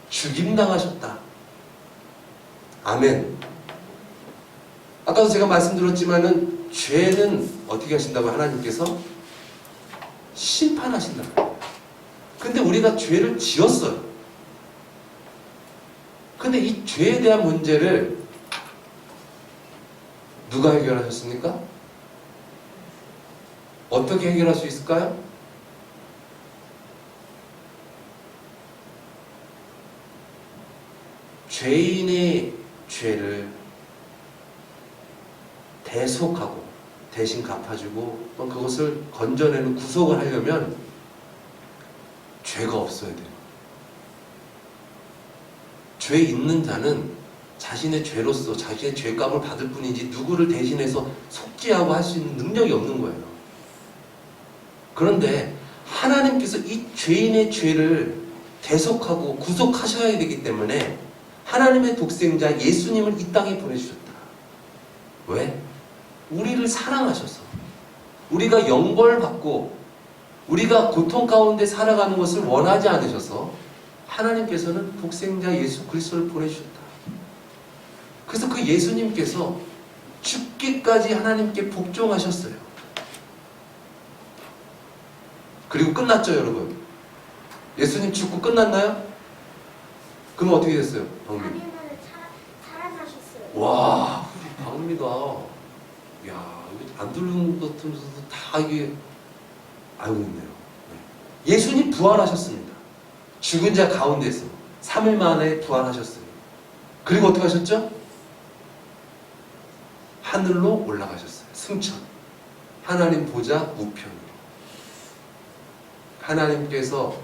죽임당하셨다. 아멘. 아까도 제가 말씀드렸지만은 죄는 어떻게 하신다고 하나님께서 심판하신다고. 근데 우리가 죄를 지었어요. 근데 이 죄에 대한 문제를 누가 해결하셨습니까? 어떻게 해결할 수 있을까요? 죄인의 죄를 대속하고 대신 갚아주고 그것을 건져내는 구속을 하려면 죄가 없어야 돼요. 죄 있는 자는 자신의 죄로서 자신의 죄값을 받을 뿐이지 누구를 대신해서 속죄하고 할 수 있는 능력이 없는 거예요. 그런데 하나님께서 이 죄인의 죄를 대속하고 구속하셔야 되기 때문에 하나님의 독생자 예수님을 이 땅에 보내주셨다. 왜? 우리를 사랑하셔서, 우리가 영벌받고 우리가 고통 가운데 살아가는 것을 원하지 않으셔서 하나님께서는 독생자 예수 그리스도를 보내주셨다. 그래서 그 예수님께서 죽기까지 하나님께 복종하셨어요. 그리고 끝났죠, 여러분? 예수님 죽고 끝났나요? 그럼 어떻게 됐어요, 방미? 4일 만에 살아나셨어요. 와, 우리 방미가 야, 안 들은 것 같으면서도 다 이게 알고 있네요. 네. 예수님 부활하셨습니다. 죽은 자 가운데서 3일 만에 부활하셨어요. 그리고 어떻게 하셨죠? 하늘로 올라가셨어요. 승천. 하나님 보좌 우편으로. 하나님께서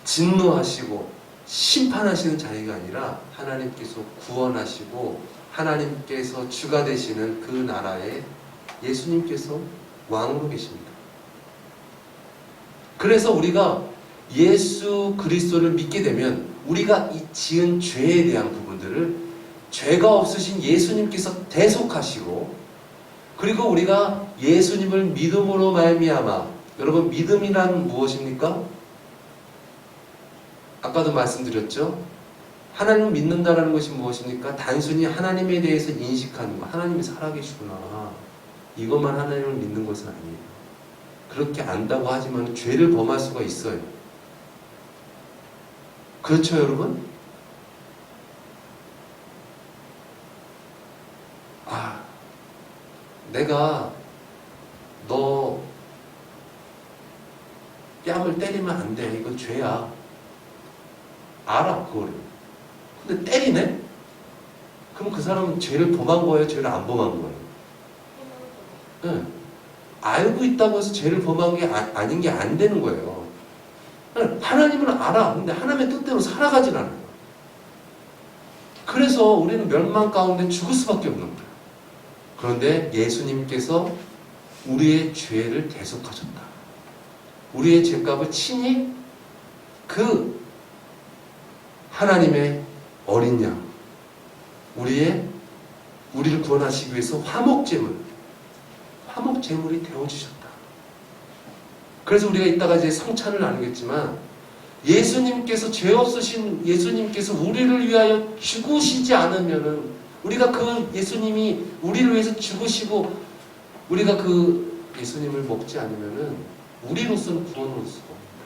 진노하시고 심판하시는 자리가 아니라 하나님께서 구원하시고 하나님께서 주가 되시는 그 나라에 예수님께서 왕으로 계십니다. 그래서 우리가 예수 그리스도를 믿게 되면 우리가 이 지은 죄에 대한 부분들을 죄가 없으신 예수님께서 대속하시고, 그리고 우리가 예수님을 믿음으로 말미암아, 여러분 믿음이란 무엇입니까? 아까도 말씀드렸죠? 하나님을 믿는다라는 것이 무엇입니까? 단순히 하나님에 대해서 인식하는 것, 하나님이 살아계시구나, 이것만 하나님을 믿는 것은 아니에요. 그렇게 안다고 하지만 죄를 범할 수가 있어요. 그렇죠, 여러분? 내가 너 뺨을 때리면 안 돼. 이건 죄야. 알아, 그거를. 근데 때리네? 그럼 그 사람은 죄를 범한 거예요? 죄를 안 범한 거예요? 네. 알고 있다고 해서 죄를 범한 게 아닌 게 안 되는 거예요. 하나님은 알아. 근데 하나님의 뜻대로 살아가진 않아요. 그래서 우리는 멸망 가운데 죽을 수밖에 없는 거예요. 그런데 예수님께서 우리의 죄를 대속하셨다. 우리의 죄값을 친히 그 하나님의 어린 양, 우리를 구원하시기 위해서 화목제물이 되어주셨다. 그래서 우리가 이따가 이제 성찬을 나누겠지만, 예수님께서 죄 없으신 예수님께서 우리를 위하여 죽으시지 않으면은, 우리가 그 예수님이 우리를 위해서 죽으시고 우리가 그 예수님을 먹지 않으면은 우리로서는 구원을 얻을 수가 없습니다.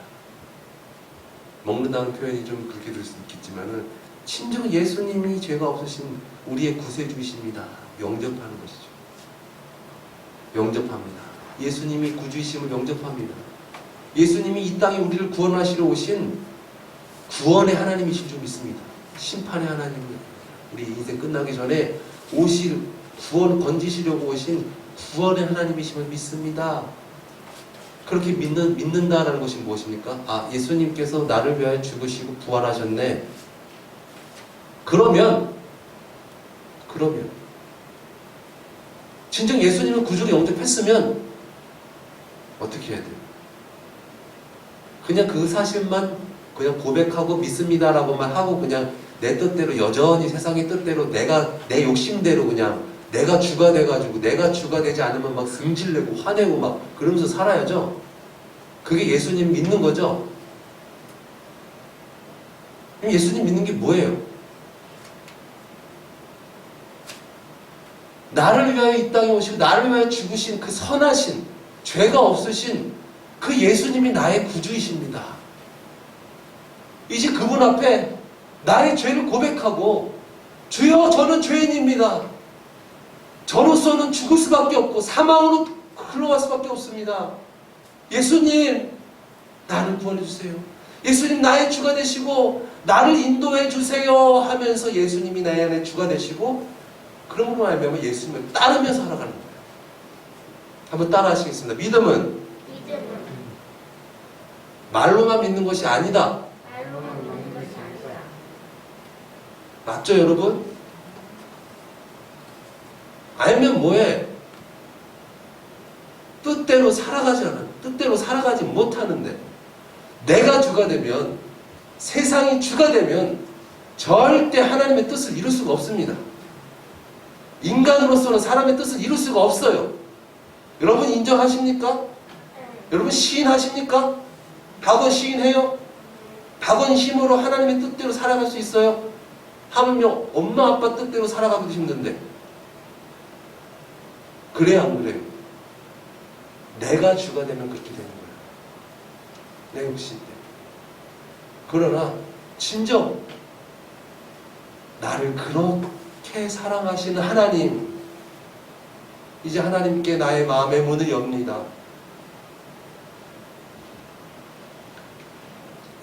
먹는다는 표현이 좀 그렇게 들 수 있겠지만은 진정 예수님이 죄가 없으신 우리의 구세주이십니다. 영접하는 것이죠. 영접합니다. 예수님이 구주이심을 영접합니다. 예수님이 이 땅에 우리를 구원하시러 오신 구원의 하나님이신 줄 믿습니다. 심판의 하나님입니다. 우리 인생 끝나기 전에 오실 구원 건지시려고 오신 구원의 하나님이심을 믿습니다. 그렇게 믿는다라는 것이 무엇입니까? 아, 예수님께서 나를 위하여 죽으시고 부활하셨네. 그러면 진정 예수님을 구주로 영접했으면 어떻게 해야 돼요? 그냥 그 사실만 그냥 고백하고 믿습니다라고만 하고 그냥 내 뜻대로 여전히 세상의 뜻대로 내 욕심대로 그냥 내가 주가 돼가지고 내가 주가 되지 않으면 막 승질내고 화내고 막 그러면서 살아야죠. 그게 예수님 믿는 거죠. 그럼 예수님 믿는 게 뭐예요? 나를 위하여 이 땅에 오시고 나를 위하여 죽으신 그 선하신 죄가 없으신 그 예수님이 나의 구주이십니다. 이제 그분 앞에 나의 죄를 고백하고 주여 저는 죄인입니다. 저로서는 죽을 수밖에 없고 사망으로 흘러갈 수밖에 없습니다. 예수님 나를 구원해 주세요. 예수님 나의 주가 되시고 나를 인도해 주세요 하면서 예수님이 나의 안에 주가 되시고 그러므로 말미암아 예수님을 따르며 살아가는 거예요. 한번 따라 하시겠습니다. 믿음은 말로만 믿는 것이 아니다. 맞죠 여러분? 알면 뭐해? 뜻대로 살아가지 않아. 뜻대로 살아가지 못하는데 내가 주가 되면 세상이 주가 되면 절대 하나님의 뜻을 이룰 수가 없습니다. 인간으로서는 사람의 뜻을 이룰 수가 없어요. 여러분 인정하십니까? 여러분 시인하십니까? 박원 시인해요? 박원 힘으로 하나님의 뜻대로 살아갈 수 있어요? 하물며 엄마 아빠 뜻대로 살아가기도 힘든데 그래요 안 그래요? 내가 주가 되면 그렇게 되는 거예요. 내 욕심 때문에. 그러나 진정 나를 그렇게 사랑하시는 하나님, 이제 하나님께 나의 마음의 문을 엽니다.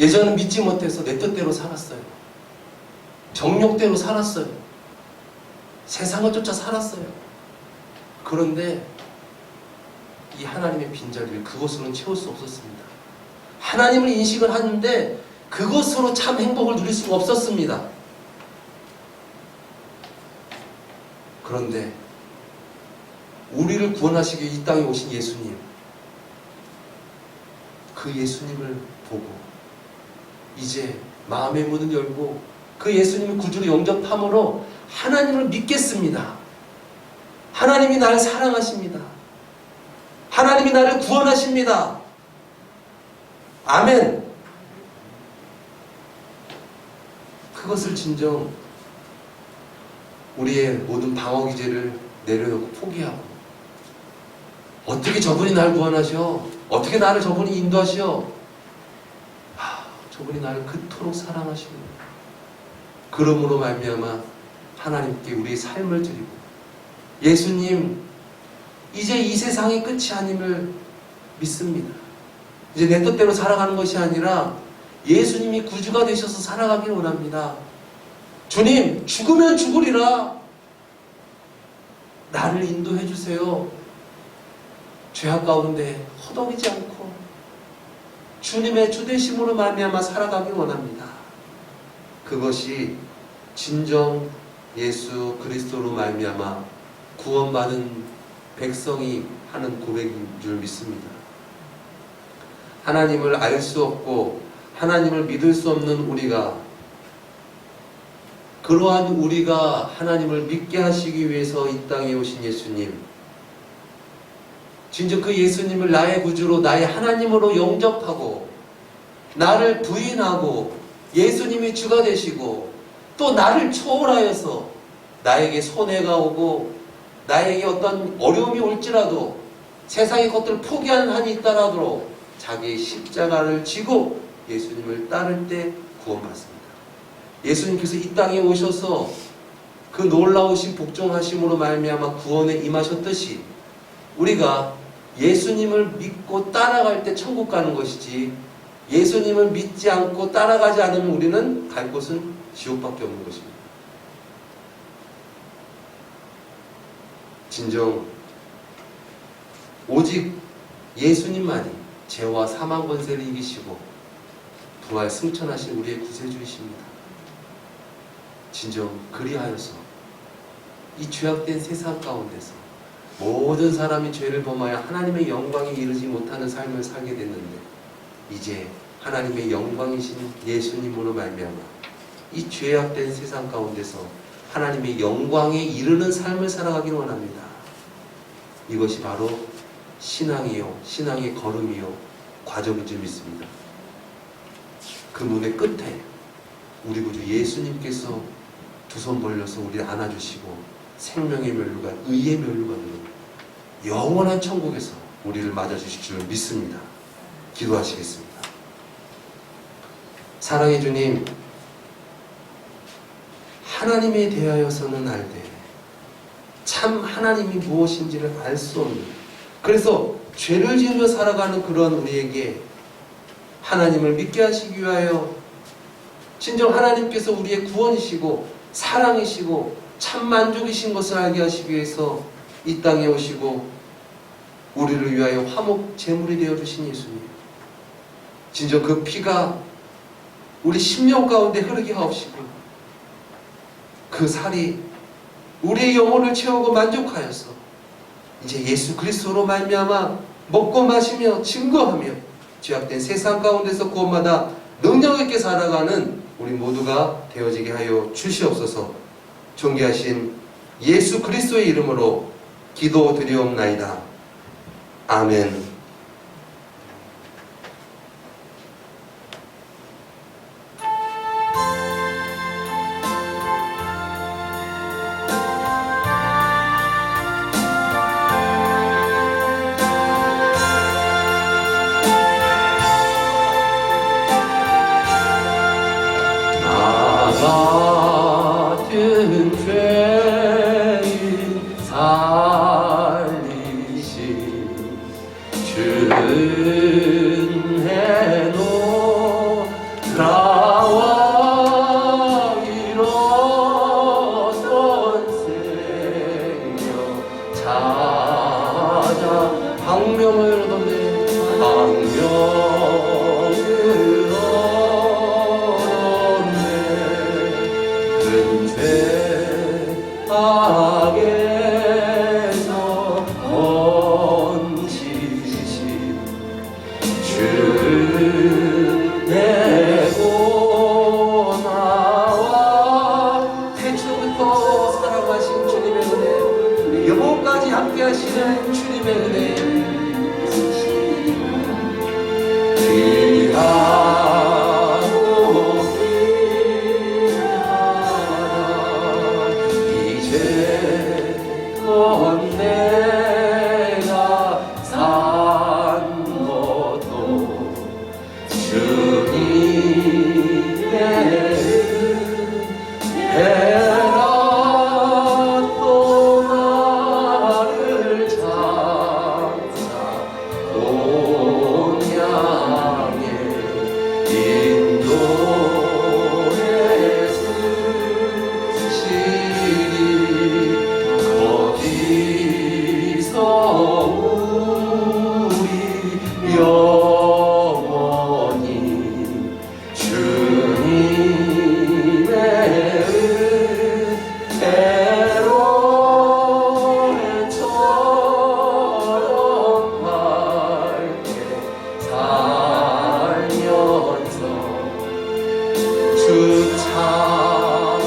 예전은 믿지 못해서 내 뜻대로 살았어요. 정욕대로 살았어요. 세상을 쫓아 살았어요. 그런데 이 하나님의 빈자리를 그것으로는 채울 수 없었습니다. 하나님을 인식을 하는데 그것으로 참 행복을 누릴 수가 없었습니다. 그런데 우리를 구원하시기 위해 이 땅에 오신 예수님, 그 예수님을 보고 이제 마음의 문을 열고 그 예수님을 구주로 영접함으로 하나님을 믿겠습니다. 하나님이 나를 사랑하십니다. 하나님이 나를 구원하십니다. 아멘. 그것을 진정 우리의 모든 방어기제를 내려놓고 포기하고 어떻게 저분이 날 구원하셔? 어떻게 나를 저분이 인도하셔? 저분이 나를 그토록 사랑하시고 그러므로 말미암아 하나님께 우리의 삶을 드리고 예수님 이제 이 세상이 끝이 아님을 믿습니다. 이제 내 뜻대로 살아가는 것이 아니라 예수님이 구주가 되셔서 살아가길 원합니다. 주님 죽으면 죽으리라 나를 인도해 주세요. 죄악 가운데 허덕이지 않고 주님의 주되심으로 말미암아 살아가길 원합니다. 그것이 진정 예수 그리스도로 말미암아 구원받은 백성이 하는 고백인 줄 믿습니다. 하나님을 알 수 없고 하나님을 믿을 수 없는 우리가 그러한 우리가 하나님을 믿게 하시기 위해서 이 땅에 오신 예수님, 진짜 그 예수님을 나의 구주로 나의 하나님으로 영접하고 나를 부인하고 예수님이 주가 되시고 또 나를 초월하여서 나에게 손해가 오고 나에게 어떤 어려움이 올지라도 세상의 것들을 포기하는 한이 있더라도 자기의 십자가를 지고 예수님을 따를 때 구원받습니다. 예수님께서 이 땅에 오셔서 그 놀라우신 복종하심으로 말미암아 구원에 임하셨듯이 우리가 예수님을 믿고 따라갈 때 천국 가는 것이지, 예수님을 믿지 않고 따라가지 않으면 우리는 갈 곳은 지옥밖에 없는 것입니다. 진정 오직 예수님만이 죄와 사망 권세를 이기시고 부활 승천하신 우리의 구세주이십니다. 진정 그리하여서 이 죄악된 세상 가운데서 모든 사람이 죄를 범하여 하나님의 영광에 이르지 못하는 삶을 살게 됐는데, 이제 하나님의 영광이신 예수님으로 말미암아 이 죄악된 세상 가운데서 하나님의 영광에 이르는 삶을 살아가길 원합니다. 이것이 바로 신앙이요, 신앙의 걸음이요, 과정인 줄 믿습니다. 그 문의 끝에 우리 구주 예수님께서 두 손 벌려서 우리를 안아주시고 생명의 면류관, 의의 면류관으로 영원한 천국에서 우리를 맞아주실 줄 믿습니다. 기도하시겠습니다. 사랑의 주님, 하나님에 대하여서는 알되 참 하나님이 무엇인지를 알 수 없는, 그래서 죄를 지으며 살아가는 그런 우리에게 하나님을 믿게 하시기 위하여 진정 하나님께서 우리의 구원이시고 사랑이시고 참 만족이신 것을 알게 하시기 위해서 이 땅에 오시고 우리를 위하여 화목 제물이 되어주신 예수님, 진정 그 피가 우리 심령 가운데 흐르게 하옵시고 그 살이 우리의 영혼을 채우고 만족하여서 이제 예수 그리스도로 말미암아 먹고 마시며 증거하며 죄악된 세상 가운데서 구원마다 능력 있게 살아가는 우리 모두가 되어지게 하여 주시옵소서. 존귀하신 예수 그리스도의 이름으로 기도드리옵나이다. 아멘. 같은 죄인 살리신 준혜노 나와 잃었던 생명 찾아 방명을 얻었네. 악에서 건지신 주 내고 나와 태초부터 사랑하신 주님의 은혜, 영혼까지 함께 하시는 주님의 은혜, 내가 산 것도 주님의 은혜라. 또 나를 찾아 동양에 인도해 주시리. 거기서 우리 영원히 주님의 은혜로 해처럼 밝게 살면서 주 찬양하리라.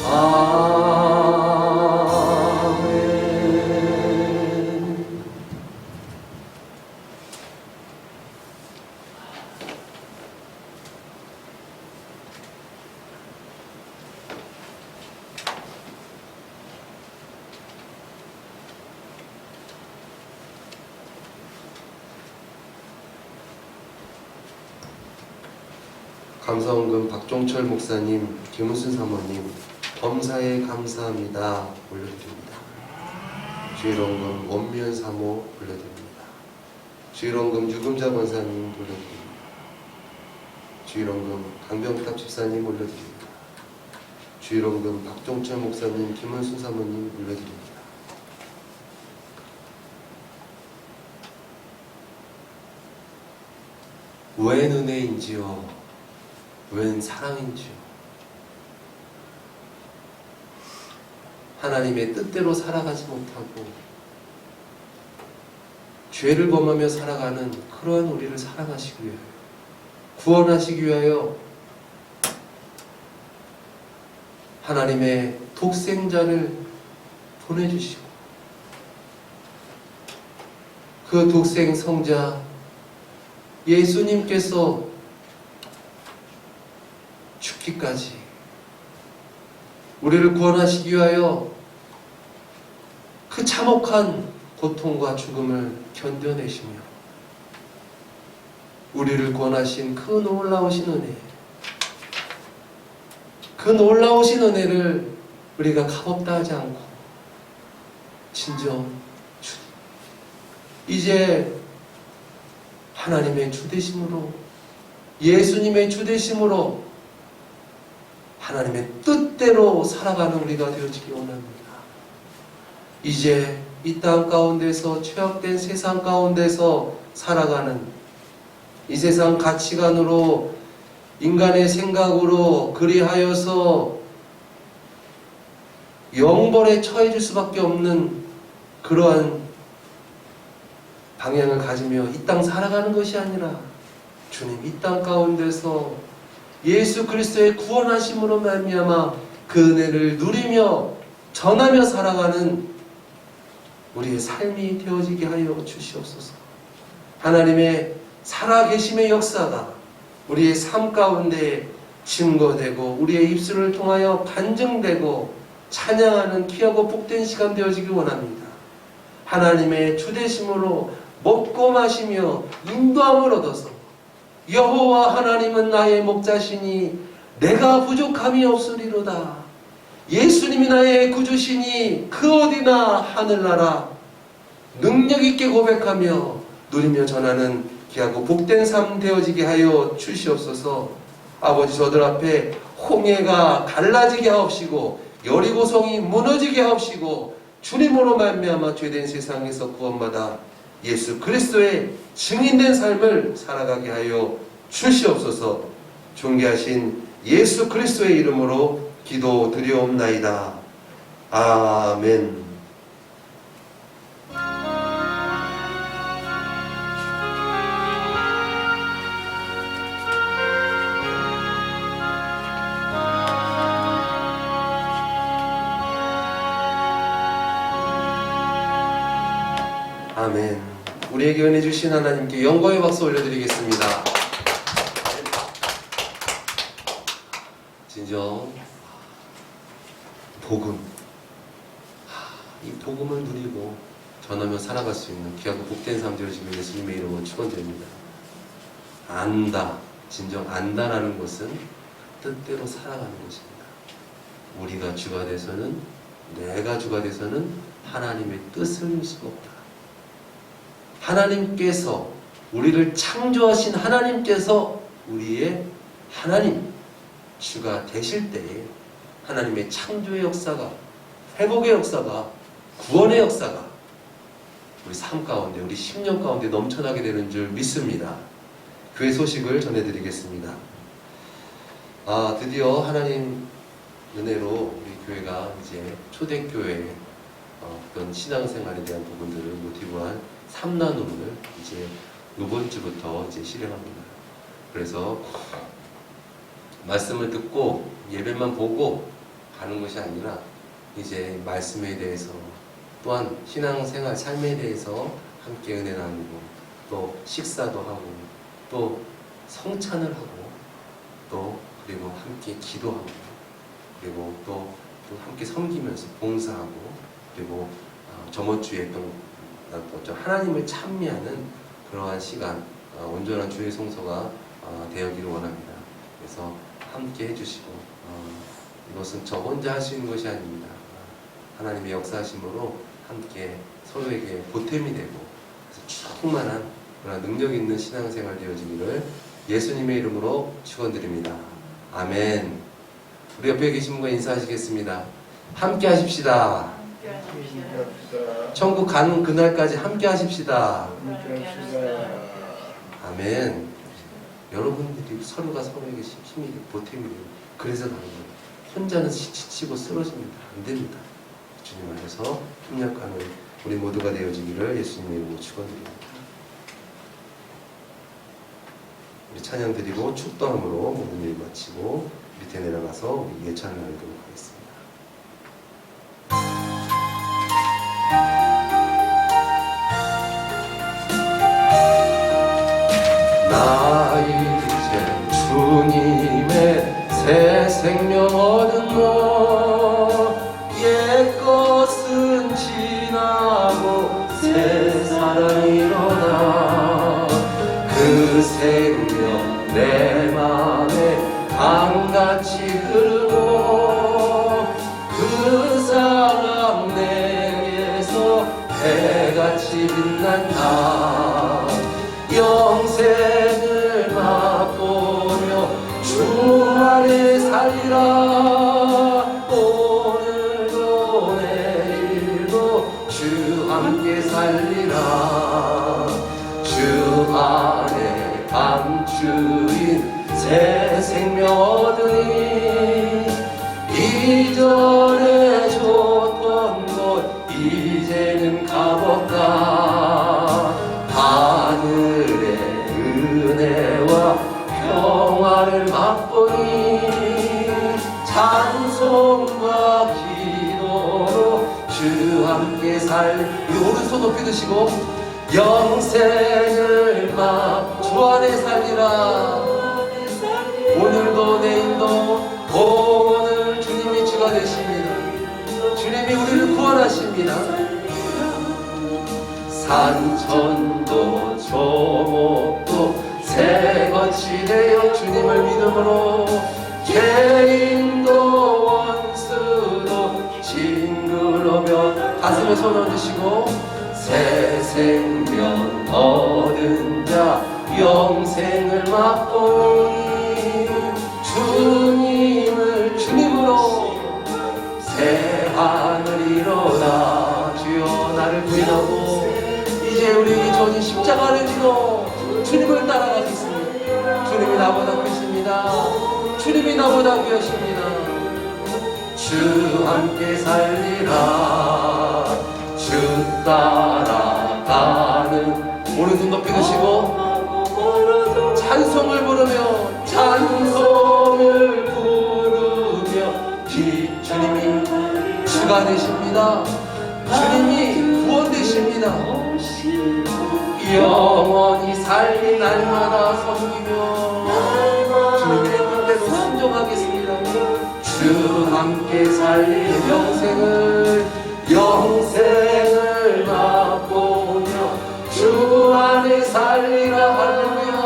아멘. 감사원금 박종철 목사님, 김우순 사모님, 범사에 감사합니다 올려드립니다. 주일원금 원면 사모 올려드립니다. 주일원금 유금자 권사님 올려드립니다. 주일원금 강병탑 집사님 올려드립니다. 주일원금 박종철 목사님, 김은순 사모님 올려드립니다. 웬 은혜인지요, 웬 사랑인지요. 하나님의 뜻대로 살아가지 못하고 죄를 범하며 살아가는 그러한 우리를 사랑하시기 위하여, 구원하시기 위하여 하나님의 독생자를 보내주시고, 그 독생 성자 예수님께서 죽기까지 우리를 구원하시기 위하여 그 참혹한 고통과 죽음을 견뎌내시며 우리를 구원하신 그 놀라우신 은혜, 그 놀라우신 은혜를 우리가 값없다 하지 않고 진정 주님, 이제 하나님의 주되심으로, 예수님의 주되심으로 하나님의 뜻대로 살아가는 우리가 되어지기 원합니다. 이제 이 땅 가운데서, 죄악된 세상 가운데서 살아가는 이 세상 가치관으로, 인간의 생각으로 그리하여서 영벌에 처해질 수밖에 없는 그러한 방향을 가지며 이 땅 살아가는 것이 아니라, 주님 이 땅 가운데서 예수 그리스도의 구원하심으로 말미암아 그 은혜를 누리며 전하며 살아가는 우리의 삶이 되어지게 하여 주시옵소서. 하나님의 살아계심의 역사가 우리의 삶 가운데 증거되고 우리의 입술을 통하여 간증되고 찬양하는 귀하고 복된 시간 되어지길 원합니다. 하나님의 주되심으로 먹고 마시며 인도함을 얻어서, 여호와 하나님은 나의 목자시니 내가 부족함이 없으리로다, 예수님이 나의 구주시니 그 어디나 하늘나라, 능력 있게 고백하며 누리며 전하는 귀하고 복된 삶 되어지게 하여 주시옵소서. 아버지, 저들 앞에 홍해가 갈라지게 하옵시고 여리고성이 무너지게 하옵시고 주님으로 말미암아 죄된 세상에서 구원받아 예수 그리스도의 증인된 삶을 살아가게 하여 주시옵소서. 존귀하신 예수 그리스도의 이름으로 기도드리옵나이다. 아멘. 아멘. 우리에게 은혜 주신 하나님께 영광의 박수 올려드리겠습니다. 진정 복음, 이 복음을 누리고 전하며 살아갈 수 있는 귀하고 복된 삶 되어지길 예수님의 이름으로 축원드립니다. 안다, 진정 안다라는 것은 뜻대로 살아가는 것입니다. 우리가 주가 돼서는, 내가 주가 돼서는 하나님의 뜻을 이룰 수가 없다. 하나님께서, 우리를 창조하신 하나님께서 우리의 하나님, 주가 되실 때에 하나님의 창조의 역사가, 회복의 역사가, 구원의 역사가 우리 삶 가운데, 우리 10년 가운데 넘쳐나게 되는 줄 믿습니다. 교회 소식을 전해드리겠습니다. 드디어 하나님 은혜로 우리 교회가 이제 초대교회 어떤 신앙생활에 대한 부분들을 모티브한 3나눔을 이제 이번 주부터 이제 실행합니다. 그래서 말씀을 듣고 예배만 보고 가는 것이 아니라 이제 말씀에 대해서, 또한 신앙생활 삶에 대해서 함께 은혜 나누고, 또 식사도 하고, 또 성찬을 하고, 또 그리고 함께 기도하고, 그리고 또 함께 섬기면서 봉사하고, 그리고 저번 주에 또 하나님을 찬미하는 그러한 시간, 온전한 주의 성소가 되어기를 원합니다. 그래서 함께 해주시고 이것은 저 혼자 할 수 있는 것이 아닙니다. 하나님의 역사하심으로 함께 서로에게 보탬이 되고 충만한 그런 능력 있는 신앙생활 되어지기를 예수님의 이름으로 축원드립니다. 아멘. 우리 옆에 계신 분과 인사하시겠습니다. 함께 하십시다. 천국 가는 그날까지 함께 하십시다. 아멘. 여러분들이 서로가 서로에게 힘이 보탬이 되고 그래서 가는 거예요. 혼자는 지치고 쓰러집니다. 안 됩니다. 주님 안에서 협력하는 우리 모두가 되어지기를 예수님의 이름으로 축원드립니다. 우리 찬양 드리고 축도함으로 모든 일 마치고 밑에 내려가서 우리 예찬을 나누도록 하겠습니다. 나 이제 주님의 새 생명 얻은 옛 것은 지나고 새 사랑이 일어나 그 생명 내 맘에 강같이 흐르고 그 사랑 내게서 해같이 빛난다. 영생을 맛보며 주 안에 살리라. 오늘도 내일도 주 함께 살리라. 주 안에 감추인 새 생명 얻으니 이전에 줬던 것 이제는 값없다. 하늘의 은혜와 평화를 맛보니 찬송과 기도로 주 함께 우리 오른손 높이 드시고 영생을 주 안에 살리라. 오늘도 내일도 오늘 주님이 주가 되십니다. 주님이 우리를 구원하십니다. 산천도 조목도 새것이 되어 주님을 믿음으로 죄인도 원수도 징그러며 가슴에 손 얹으시고 새 생명 얻은 자 영생을 맛보니 주님으로 새 하늘 일어나. 주여 나를 부인하고 이제 우리에게 주어진 십자가를 지고 주님을 따라가겠습니다. 주님이 나보다 크십니다. 주님이 나보다 귀하십니다. 주 함께 살리라. 주 따라가는 오른손 높이 드시고 찬송을 부르며 찬송을 부르며 주님이 주가 되십니다. 주님이 구원 되십니다. 영원히 살린 날마다 섬기며 주님의 뜻대로 순종하겠습니다. 주 함께 살린 영생을 맛보며 주 안에 살리라. 할렐루야.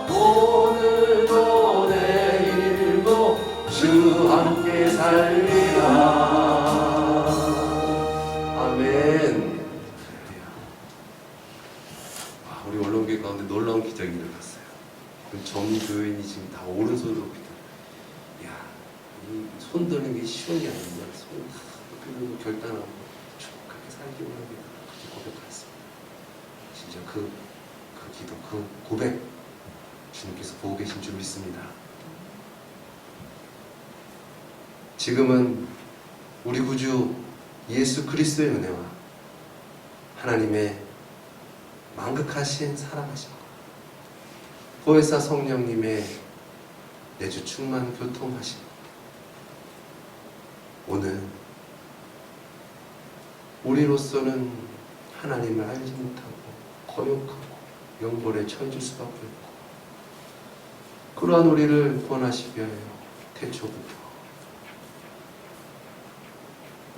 오늘도 내일도 주 함께 살리라. 아멘. 우리 언론계 가운데 놀라운 기적이 일어났어요. 전교인이 지금 다 오른손으로 높이 들어요. 이야, 이 손 드는 게 쉬운 게 아닙니다. 손 다 높이 들고 결단하고 그렇게 살기 원합니다. 그렇게 고백하였습니다. 진짜 그 기도, 그 고백 주님께서 보고 계신 줄 믿습니다. 지금은 우리 구주 예수 그리스도의 은혜와 하나님의 만극하신 사랑하심과 보혜사 성령님의 내주 충만 교통하심, 오늘 우리로서는 하나님을 알지 못하고 거역하고 영벌에 처해질 수밖에 없고, 그러한 우리를 구원하시기 위하여 태초부터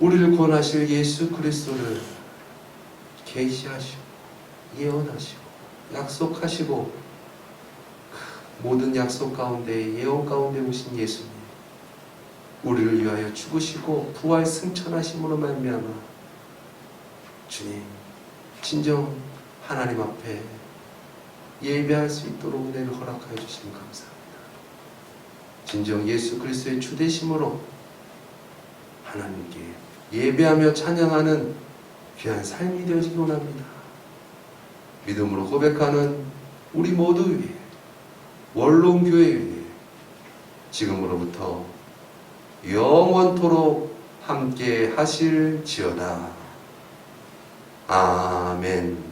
우리를 구원하실 예수 그리스도를 계시하시고 예언하시고 약속하시고 그 모든 약속 가운데 예언 가운데 오신 예수님, 우리를 위하여 죽으시고 부활 승천하심으로 말미암아 주님 진정 하나님 앞에 예배할 수 있도록 은혜를 허락하여 주시면 감사합니다. 진정 예수 그리스도의 주되심으로 하나님께 예배하며 찬양하는 귀한 삶이 되어지기 원합니다. 믿음으로 고백하는 우리 모두 위해 원롱교회 위해 지금으로부터 영원토록 함께 하실지어다. 아멘.